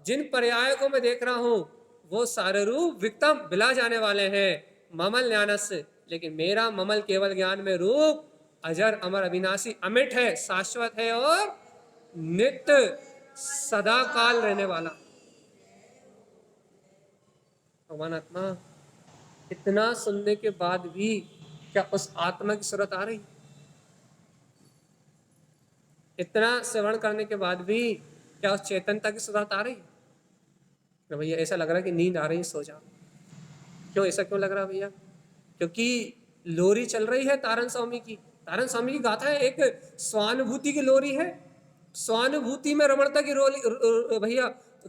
जिन पर्याय को मैं देख रहा हूँ वो सारे रूप विक्तम बिला जाने वाले हैं ममल ज्ञानस, लेकिन मेरा ममल केवल ज्ञान में रूप अजर अमर अविनाशी अमिट है, शाश्वत है और नित्य सदा काल रहने वाला। भगवान आत्मा, इतना सुनने के बाद भी क्या उस आत्मा की सूरत आ रही? इतना श्रवण करने के बाद भी क्या उस चेतनता की सुधारत आ रही है? तो भैया ऐसा लग रहा है कि नींद आ रही है, सो जाओ। क्यों, ऐसा क्यों लग रहा है भैया? क्योंकि लोरी चल रही है तारण स्वामी की। तारण स्वामी की गाथा है, एक स्वानुभूति की लोरी है, स्वानुभूति में रमणता की भैया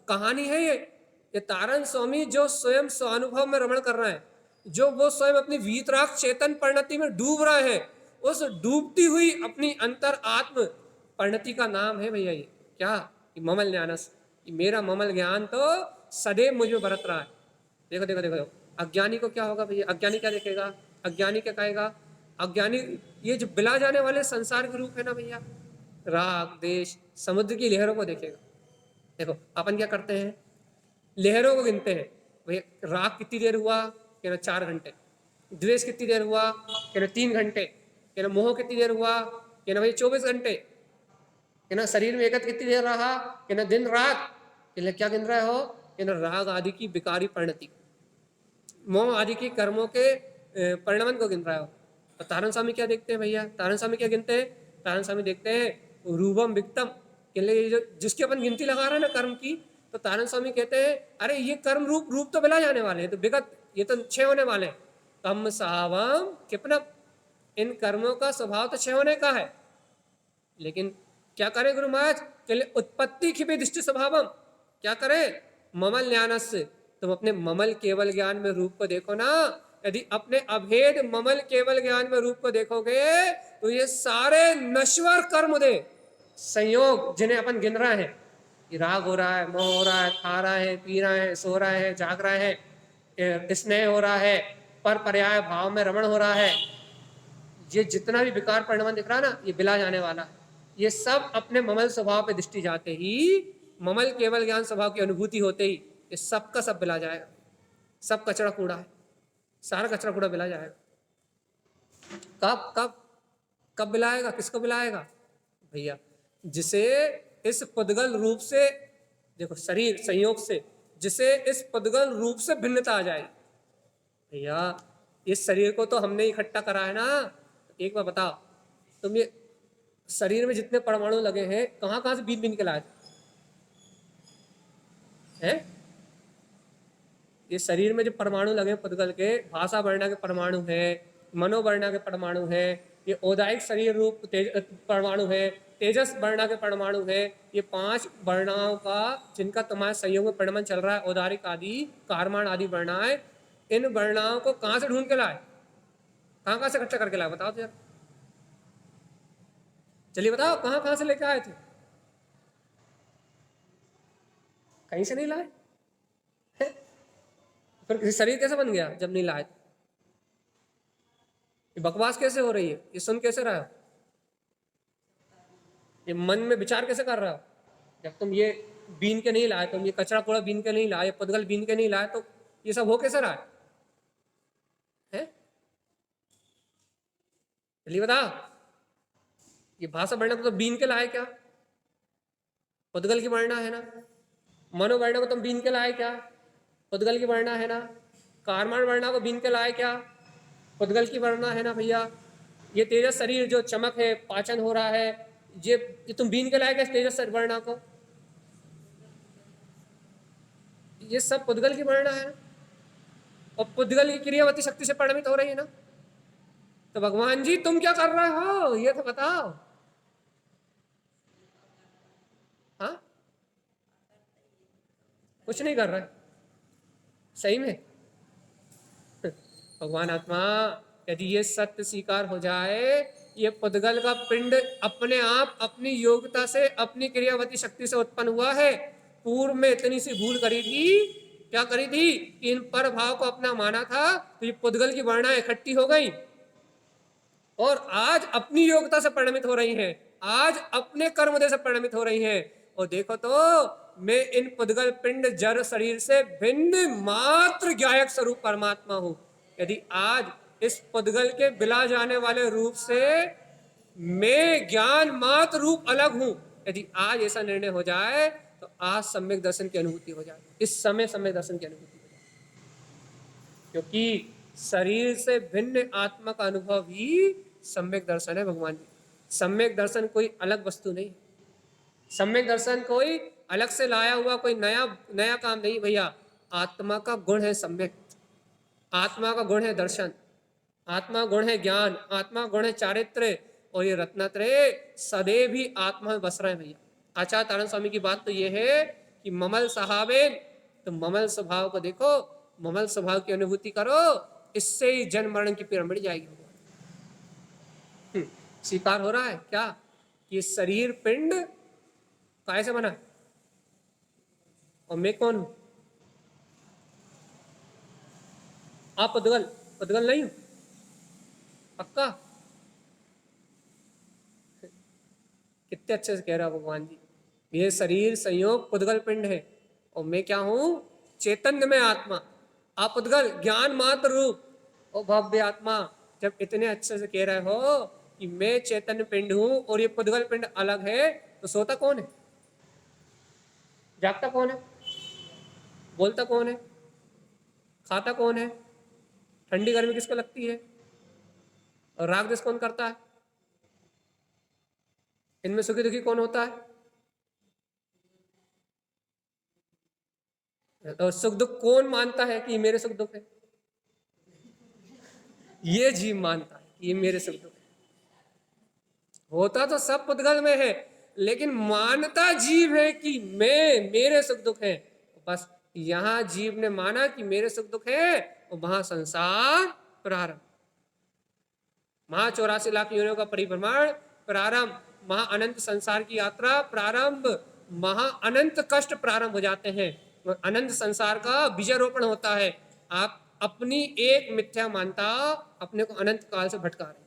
कहानी है ये तारण स्वामी जो स्वयं स्वानुभव में रमण कर रहे हैं, जो वो स्वयं अपनी वीतराग चेतन परिणति में डूब रहे हैं, उस डूबती हुई अपनी अंतर आत्म परिणति का नाम है भैया ये क्या, ममल ज्ञानस। मेरा ममल ज्ञान तो सदैव मुझ में बरत रहा है। देखो देखो देखो, अज्ञानी को क्या होगा भैया? अज्ञानी क्या देखेगा? अज्ञानी क्या कहेगा? अज्ञानी ये जो बिला जाने वाले संसार के रूप है ना भैया, राग देश समुद्र की लहरों को देखेगा। देखो अपन क्या करते हैं, लहरों को गिनते हैं भैया, राग कितनी देर हुआ, कहना 4 घंटे, द्वेष कितनी देर हुआ, कहना 3 घंटे, कहना मोह कितनी देर हुआ, कहना भाई 24 घंटे, कहना शरीर में एकत्र कितनी देर रहा, कहना दिन रात, कहना क्या गिन रहे हो, कहना राग आदि की विकारी परिणति, मोह आदि की कर्मों के परिणमन को गिन रहा हो। तो तारण स्वामी क्या देखते हैं भैया? तारण स्वामी क्या गिनते हैं? तारण स्वामी देखते हैं रूपम विक्तम, के लिए जो जिसकी अपन गिनती लगा रहे हैं ना कर्म की, तो तारण स्वामी कहते हैं अरे ये कर्म रूप तो बिला जाने वाले हैं, तो विगत ये तो क्षय होने वाले हैं। कम सावम किपनप, इन कर्मों का स्वभाव तो क्षय होने का है, लेकिन क्या करें गुरु महाराज? के लिए उत्पत्ति खिपे दृष्टि स्वभावम, क्या करें? ममल ज्ञानस्य, तुम अपने ममल केवल ज्ञान में रूप को देखो ना। यदि अपने अभेद ममल केवल ज्ञान में रूप को देखोगे तो ये सारे नश्वर कर्म दे संयोग जिन्हें अपन गिन रहे हैं, राग हो रहा है, मोह हो रहा है, खा रहा है, पी रहा है, सो रहा है, जाग रहा है, स्नेह हो रहा है, पर पर्याय भाव में रमण हो रहा है, ये जितना भी विकार परिणाम दिख रहा है ना, ये बिला जाने वाला है। ये सब अपने ममल स्वभाव पे दृष्टि जाते ही, ममल केवल ज्ञान स्वभाव की अनुभूति होते ही ये सब का सब बिला जाएगा। सब कचरा कूड़ा है, सारा कचरा कूड़ा बिला जाएगा। कब कब कब बिलाएगा? किसको बिलाएगा भैया? जिसे इस पुद्गल रूप से, देखो शरीर संयोग से, जिसे इस पुद्गल रूप से भिन्नता आ जाए। भैया इस शरीर को तो हमने इकट्ठा करा है ना। एक बार बताओ, तुम ये शरीर में जितने परमाणु लगे हैं कहाँ कहाँ से बीन बीन के लाए हैं? ये शरीर में जो परमाणु लगे पुद्गल के, भाषा वर्णा के परमाणु है, मनोवर्णा के परमाणु है, ये औदायिक शरीर रूप परमाणु है, तेजस वर्णा के परमाणु है, ये 5 वर्णाओं का जिनका तुम्हारे संयोग में परिणमन चल रहा है, औदारिक आदि कारमान आदि वर्णाएं, इन वर्णाओं को कहाँ से ढूंढ के लाए? कहाँ से इकट्ठा करके लाए? बताओ तो यार, चलिए बताओ, कहाँ से लेके आए थे? कहीं से नहीं लाए। फिर शरीर कैसे बन गया जब नहीं लाए? ये बकवास कैसे हो रही है? ये सुन कैसे रहा हो? ये मन में विचार कैसे कर रहा हो? जब तुम ये बीन के नहीं लाए, तुम ये कचरा कूड़ा बीन के नहीं लाए, पुद्गल बीन के नहीं लाए, तो ये सब हो कैसे रहा है? चलिए बता, ये भाषा वर्णा को तो बीन के लाए क्या? पुद्गल की वर्णा है ना। मनोवर्णा को तुम बीन के लाए क्या? पुद्गल की वर्णा है ना। कारमान वर्णा को बीन के लाए क्या? पुद्गल की वर्णा है ना भैया। ये तेजस शरीर जो चमक है, पाचन हो रहा है, ये तुम बीन के लाए क्या तेजस वर्णा को? ये सब पुद्गल की वर्णा है, और पुद्गल की क्रियावती शक्ति से परिणमित हो रही है ना। तो भगवान जी तुम क्या कर रहे हो, ये तो बताओ। हाँ, कुछ नहीं कर रहा है सही में। भगवान आत्मा, यदि ये सत्य स्वीकार हो जाए, ये पुद्गल का पिंड अपने आप अपनी योग्यता से, अपनी क्रियावती शक्ति से उत्पन्न हुआ है। पूर्व में इतनी सी भूल करी थी, क्या करी थी? इन पर भाव को अपना माना था, तो ये पुद्गल की वर्णा इकट्ठी हो गई और आज अपनी योग्यता से परिणमित हो रही हैं, आज अपने कर्मोदय से परिणमित हो रही हैं। और देखो तो मैं इन पुद्गल पिंड जड़ शरीर से भिन्न मात्र ज्ञायक स्वरूप परमात्मा हूं। यदि आज इस पुद्गल के बिला जाने वाले रूप से मैं ज्ञान मात्र रूप अलग हूं, यदि आज ऐसा निर्णय हो जाए तो आज सम्यक दर्शन की अनुभूति हो जाए, इस समय सम्यक दर्शन की अनुभूति हो जाए। क्योंकि शरीर से भिन्न आत्मा का अनुभव ही सम्यक दर्शन है भगवान जी। सम्यक दर्शन कोई अलग वस्तु नहीं, सम्यक दर्शन कोई अलग से लाया हुआ कोई नया नया काम नहीं भैया। आत्मा का गुण है सम्यक, आत्मा का गुण है दर्शन, आत्मा गुण है ज्ञान, आत्मा गुण है चारित्र्य, और ये रत्नत्रय सदैव ही आत्मा में बस रहे हैं भैया। आचार्य तारण स्वामी की बात तो ये है कि ममल सहावेन, तो ममल स्वभाव को देखो, ममल स्वभाव की अनुभूति करो, इससे ही जन्म मरण की पीड़ा मिट जाएगी। स्वीकार हो रहा है क्या कि शरीर पिंड काय से बना है और मैं कौन हूं? आप पुद्गल, पुद्गल नहीं हूं पक्का? कितने अच्छे से कह रहा भगवान जी, ये शरीर संयोग पुद्गल पिंड है और मैं क्या हूं? चैतन्य में आत्मा। आप पुद्गल ज्ञान मात्र रूप, ओ भव्य आत्मा। जब इतने अच्छे से कह रहे हो कि मैं चैतन्य पिंड हूं और ये पुद्गल पिंड अलग है, तो सोता कौन है? जागता कौन है? बोलता कौन है? खाता कौन है? ठंडी गर्मी किसको लगती है? और राग द्वेष कौन करता है? इनमें सुखी दुखी कौन होता है? तो सुख दुख कौन मानता है कि मेरे सुख दुख है? ये जीव मानता है कि ये मेरे सुख दुख है। होता तो सब पुद्गल में है, लेकिन मानता जीव है कि मैं, मेरे सुख दुख है। बस यहां जीव ने माना कि मेरे सुख दुख है और वहां संसार प्रारंभ, महा 84 लाख योनियों का परिभ्रमण प्रारंभ, महा अनंत संसार की यात्रा प्रारंभ, महा अनंत कष्ट प्रारंभ हो जाते हैं, अनंत संसार का बीजारोपण होता है। आप अपनी एक मिथ्या मानता अपने को अनंत काल से भटका रहे।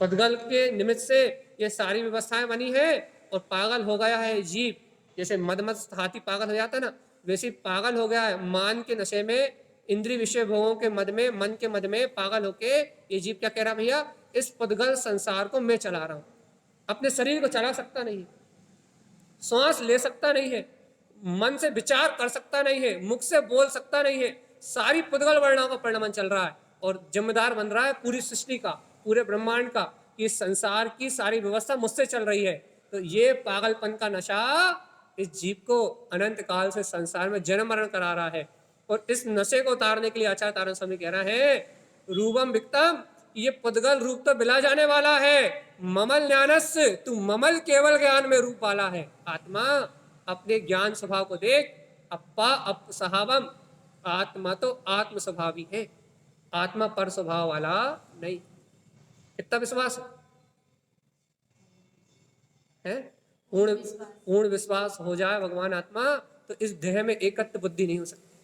पदगल के निमित्त से ये सारी व्यवस्थाएं बनी है और पागल हो गया है जीव। जैसे मदमस्त हाथी पागल हो जाता है ना, वैसे पागल हो गया है मान के नशे में, इंद्रिय विषय भोगों के मद में, मन के मद में पागल होके ये जीव क्या कह रहा भैया, इस पदगल संसार को मैं चला रहा हूं। अपने शरीर को चला सकता नहीं, श्वास ले सकता नहीं है, मन से विचार कर सकता नहीं है, मुख से बोल सकता नहीं है। सारी पुद्गल वर्णाओं का परिणमन चल रहा है और जिम्मेदार बन रहा है पूरी सृष्टि का, पूरे ब्रह्मांड का, कि संसार की सारी व्यवस्था मुझसे चल रही है। तो ये पागलपन का नशा इस जीव को अनंत काल से संसार में जन्म मरण करा रहा है। और इस नशे को उतारने के लिए आचार्य तारण स्वामी कह रहा है, रूपम विक्तम, ये पुद्गल रूप तो बिला जाने वाला है, ममल ज्ञानस्य, तू ममल केवल ज्ञान में रूप वाला है। आत्मा अपने ज्ञान स्वभाव को देख, अप्पा अप सहावम, आत्मा तो आत्म स्वभावी है, आत्मा पर स्वभाव वाला नहीं। कितना विश्वास है? पूर्ण पूर्ण विश्वास हो जाए भगवान आत्मा, तो इस देह में एकत्व बुद्धि नहीं हो सकती।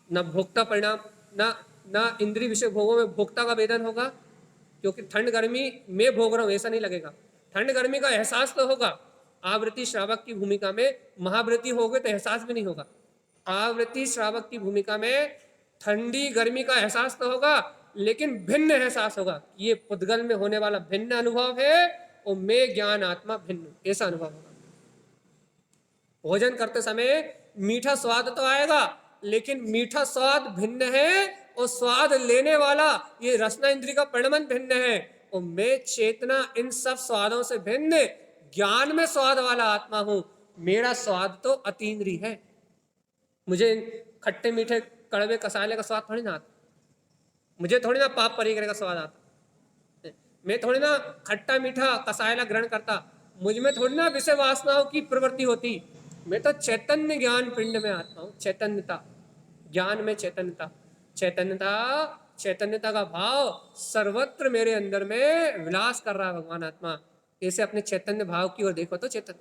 न भोक्ता परिणाम, न न इंद्रिय विषय भोगों में भोक्ता का वेदन होगा, क्योंकि ठंड गर्मी में भोग रहा हूं ऐसा नहीं लगेगा। ठंड गर्मी का एहसास तो होगा। आवृत्ति श्रावक की भूमिका में महावृत्ति हो गए तो एहसास भी नहीं होगा। आवृत्ति श्रावक की भूमिका में ठंडी गर्मी का एहसास तो होगा, लेकिन भिन्न एहसास होगा। ये पुद्गल में होने वाला भिन्न अनुभव है और मैं ज्ञान आत्मा भिन्न, ऐसा अनुभव होगा। भोजन करते समय मीठा स्वाद तो आएगा, लेकिन मीठा स्वाद भिन्न है और स्वाद लेने वाला ये रसना इंद्रिय का परिणमन भिन्न है। और मैं चेतना इन सब स्वादों से भिन्न ज्ञान में स्वाद वाला आत्मा हूं। मेरा स्वाद तो अतीन्द्रिय है, मुझे खट्टे मीठे कड़वे कसाले का स्वाद थोड़ी ना आता, मुझे थोड़ी ना पाप परिग्रह का स्वाद आता, मैं थोड़ी ना खट्टा मीठा कसायला ग्रहण करता, मुझ में थोड़ी ना विषय वासनाओं की प्रवृत्ति होती। मैं तो चैतन्य ज्ञान पिंड में आत्मा हूं। चैतन्यता, ज्ञान में चैतन्यता, चैतन्यता, चैतन्यता का भाव सर्वत्र मेरे अंदर में विलास कर रहा है भगवान आत्मा। ऐसे अपने चैतन्य भाव की ओर देखो तो चैतन्य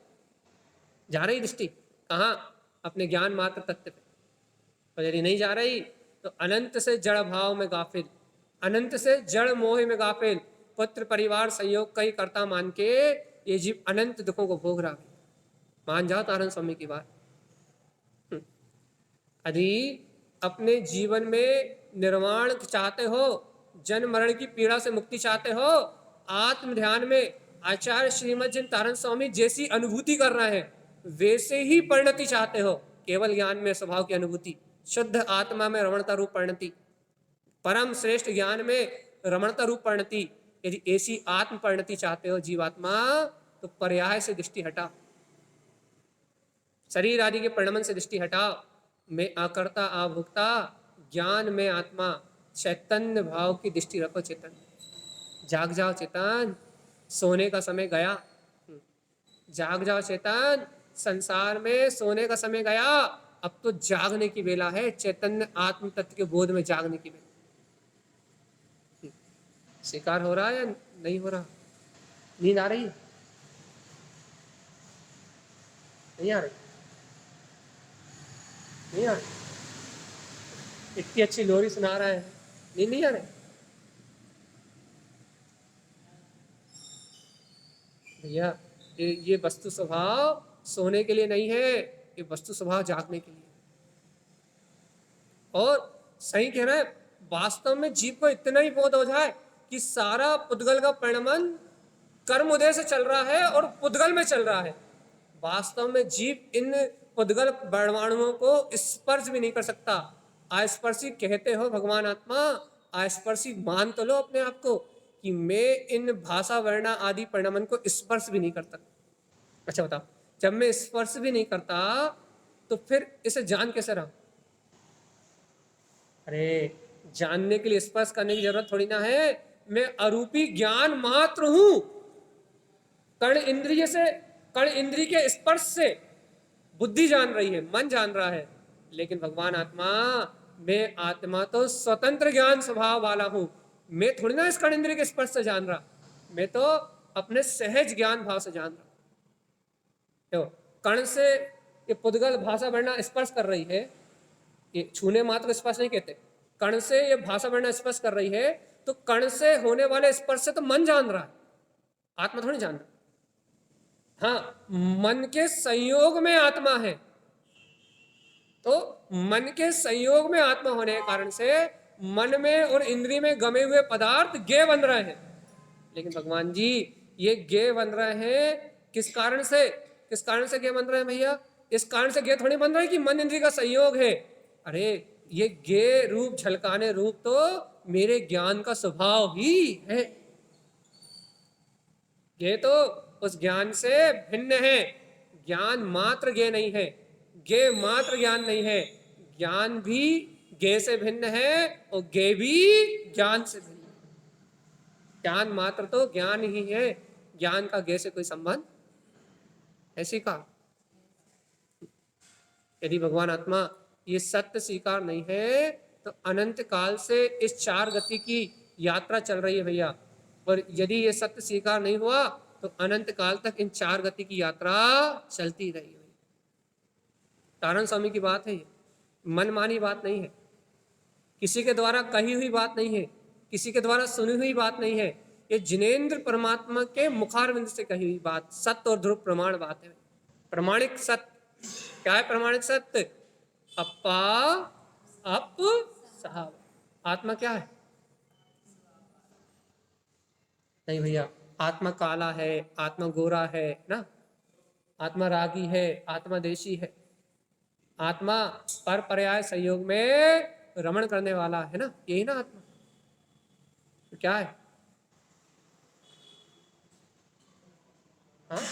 जा रही दृष्टि कहाँ? अपने ज्ञान मात्र तत्व पे। और यदि नहीं जा रही तो अनंत से जड़ भाव में गाफिल, अनंत से जड़ मोह में गाफिल, पुत्र परिवार संयोग का ही कर्ता मान के ये जीव अनंत दुखों को भोग रहा है। मान जाओ तारण स्वामी की बात। यदि अपने जीवन में निर्वाण चाहते हो, जन्म मरण की पीड़ा से मुक्ति चाहते हो, आत्म ध्यान में आचार्य श्रीमद जिन तारण स्वामी जैसी अनुभूति कर रहे हैं वैसे ही परिणति चाहते हो, केवल ज्ञान में स्वभाव की अनुभूति, शुद्ध आत्मा में रमणता रूप परिणति, परम श्रेष्ठ ज्ञान में रमणता रूप परिणति, यदि ऐसी आत्म परिणति चाहते हो जीवात्मा, तो पर्याय से दृष्टि हटा। शरीर आदि के परिणमन से दृष्टि हटा, मैं अकर्ता अभोक्ता, ज्ञान में आत्मा, चैतन्य भाव की दृष्टि रखो। चेतन जाग जाओ, चेतन सोने का समय गया। जाग जाओ चेतन, संसार में सोने का समय गया, अब तो जागने की वेला है। चैतन्य आत्म तत्व के बोध में जागने की वेला। स्वीकार हो रहा है या नहीं हो रहा? नींद आ रही? नहीं आ रही? नहीं आ रही? इतनी अच्छी लोरी सुना रहा है, नींद नहीं आ रही? भैया ये वस्तु स्वभाव सोने के लिए नहीं है, ये वस्तु स्वभाव जागने के लिए। और सही कह रहा है, वास्तव में जीव को इतना ही बोध हो जाए कि सारा पुद्गल का परिणमन कर्म उदय से चल रहा है और पुद्गल में चल रहा है। वास्तव में जीव इन पुद्गल परमाणुओं को स्पर्श भी नहीं कर सकता। अस्पर्शी कहते हो भगवान आत्मा, अस्पर्शी मान तो लो अपने आप को कि मैं इन भाषा वर्णा आदि परिणमन को स्पर्श भी नहीं करता। अच्छा बताओ, जब मैं स्पर्श भी नहीं करता तो फिर इसे जान कैसे रहा? अरे जानने के लिए स्पर्श करने की जरूरत थोड़ी ना है। मैं अरूपी ज्ञान मात्र हूं। कर्ण इंद्रिय से, कर्ण इंद्रिय के स्पर्श से बुद्धि जान रही है, मन जान रहा है। लेकिन भगवान आत्मा, मैं आत्मा तो स्वतंत्र ज्ञान स्वभाव वाला हूं। मैं थोड़ी ना इस कर्ण इंद्रिय के स्पर्श से जान रहा, मैं तो अपने सहज ज्ञान भाव से जान रहा। कर्ण से ये पुद्गल भाषा वर्णा स्पर्श कर रही है, ये छूने मात्र को स्पर्श नहीं कहते। कर्ण से ये भाषा वर्णा स्पर्श कर रही है, तो कर्ण से होने वाले स्पर्श से तो मन जान रहा है, आत्मा थोड़ी जान रहा। हाँ, मन के संयोग में आत्मा है, तो मन के संयोग में आत्मा होने के कारण से मन में और इंद्रिय में गमे हुए पदार्थ गे बन रहे हैं। लेकिन भगवान जी, ये गे बन रहे हैं किस कारण से? किस कारण से गे बन रहे हैं भैया? इस कारण से गे थोड़ी बन रहे हैं कि मन इंद्रिय का संयोग है। अरे ये गे रूप झलकाने रूप तो मेरे ज्ञान का स्वभाव ही है। गे तो उस ज्ञान से भिन्न है। ज्ञान मात्र गे नहीं है, गे मात्र ज्ञान नहीं है। ज्ञान भी गे से भिन्न है और गे भी ज्ञान से भिन्न है। ज्ञान मात्र तो ज्ञान ही है, ज्ञान का गे से कोई संबंध ऐसी कहा। यदि भगवान आत्मा ये सत्य स्वीकार नहीं है तो अनंत काल से इस चार गति की यात्रा चल रही है भैया। और यदि ये सत्य स्वीकार नहीं हुआ तो अनंत काल तक इन चार गति की यात्रा चलती रही। तारण स्वामी की बात है, ये मनमानी बात नहीं है, किसी के द्वारा कही हुई बात नहीं है, किसी के द्वारा सुनी हुई बात नहीं है। ये जिनेंद्र परमात्मा के मुखारविंद से कही हुई बात, सत्य और ध्रुव प्रमाण बात है। प्रमाणिक सत्य क्या है? प्रमाणिक सत्य अपा अप साहब। आत्मा क्या है? नहीं भैया, आत्मा काला है, आत्मा गोरा है ना, आत्मा रागी है, आत्मा देशी है। आत्मा पर पर्याय संयोग में रमण करने वाला है ना, यही ना आत्मा। तो क्या है? हाँ,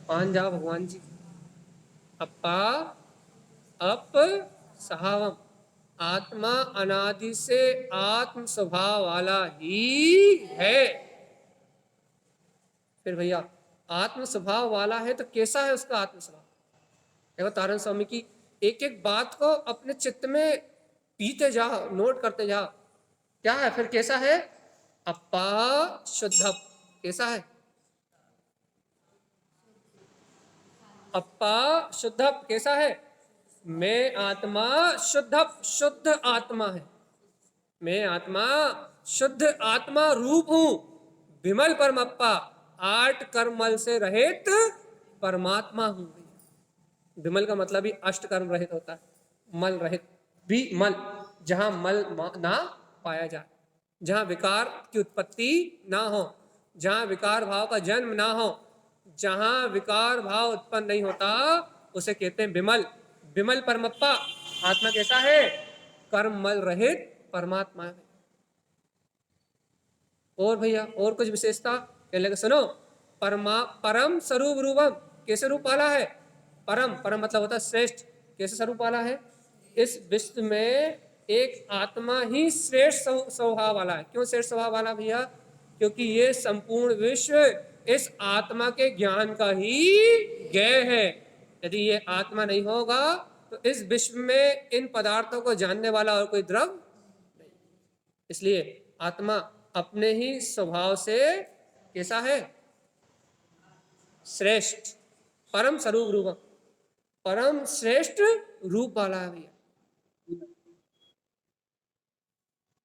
मान जाओ भगवान जी, अपा अप सहावम। आत्मा अनादि से आत्म स्वभाव वाला ही है। फिर भैया आत्म स्वभाव वाला है तो कैसा है उसका आत्म स्वभाव? देखो तारण स्वामी की एक एक बात को अपने चित्त में पीते जाओ, नोट करते जाओ। क्या है फिर? कैसा है? अपा शुद्ध। कैसा है? अपा शुद्ध। कैसा है? मैं आत्मा शुद्ध, शुद्ध आत्मा है। मैं आत्मा शुद्ध आत्मा रूप हूं। विमल परमप्पा, आठ कर्मल से रहित परमात्मा हूं। विमल का मतलब ही अष्ट कर्म रहित होता है, मल रहित। भी मल, जहां मल ना पाया जाए, जहां विकार की उत्पत्ति ना हो, जहां विकार भाव का जन्म ना हो, जहां विकार भाव उत्पन्न नहीं होता, उसे कहते हैं विमल। विमल परमप्पा। आत्मा कैसा है? कर्म मल रहित परमात्मा है। और भैया और कुछ विशेषता कह लगे, सुनो, परमा परम स्वरूप रूपम। कैसे रूप वाला है? परम, परम मतलब होता है श्रेष्ठ। कैसे स्वरूप वाला है? इस विश्व में एक आत्मा ही श्रेष्ठ स्वभाव वाला है। क्यों श्रेष्ठ स्वभाव वाला भैया? क्योंकि ये संपूर्ण विश्व इस आत्मा के ज्ञान का ही ज्ञेय है। यदि ये आत्मा नहीं होगा तो इस विश्व में इन पदार्थों को जानने वाला और कोई द्रव नहीं। इसलिए आत्मा अपने ही स्वभाव से कैसा है? श्रेष्ठ, परम स्वरूप रूप, परम श्रेष्ठ रूप वाला है भैया।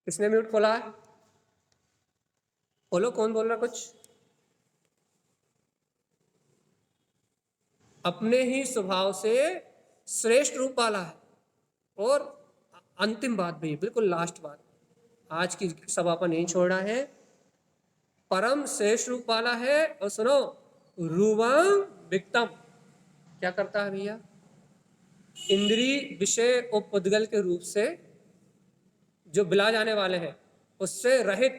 किसने म्यूट खोला है? बोलो, कौन बोल रहा कुछ? अपने ही स्वभाव से श्रेष्ठ रूप वाला है। और अंतिम बात भैया, बिल्कुल लास्ट बात, आज की सभा पर नहीं छोड़ना है। परम श्रेष्ठ रूप वाला है और सुनो, रूपम विक्तम क्या करता है भैया? इंद्रिय विषय और पुद्गल के रूप से जो बिला जाने वाले हैं उससे रहित,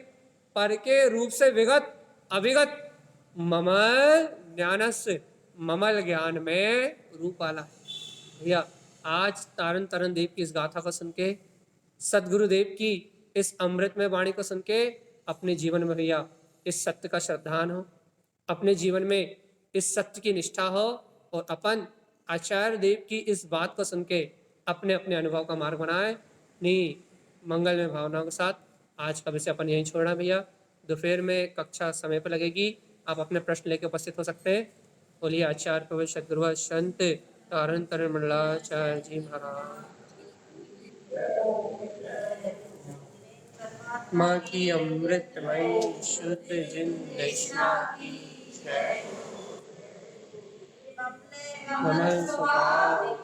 पर के रूप से विगत, अविगत, ममल ज्ञान से, ममल ज्ञान में रूप वाला है भैया। आज तारण तरण देव की इस गाथा को सुन के, सदगुरुदेव की इस अमृतमय वाणी को सुन के अपने जीवन में भैया इस सत्य का श्रद्धान हो, अपने जीवन में इस सत्य की निष्ठा हो, और अपन आचार्य देव की इस बात को सुन के अपने अपने अनुभव का मार्ग बनाए। नहीं, मंगल में भावनाओं के साथ आज का विषय अपन यहीं छोड़ना भैया। दोपहर में कक्षा समय पर लगेगी, आप अपने प्रश्न लेके उपस्थित हो सकते हैं। बोलिए आचार्य प्रभु सद्गुरु संत तारण तरण मंडलाचार्य जी महाराज माँ की अमृतमयी शुद्ध जिंदशा की जय। कमल स्वभाव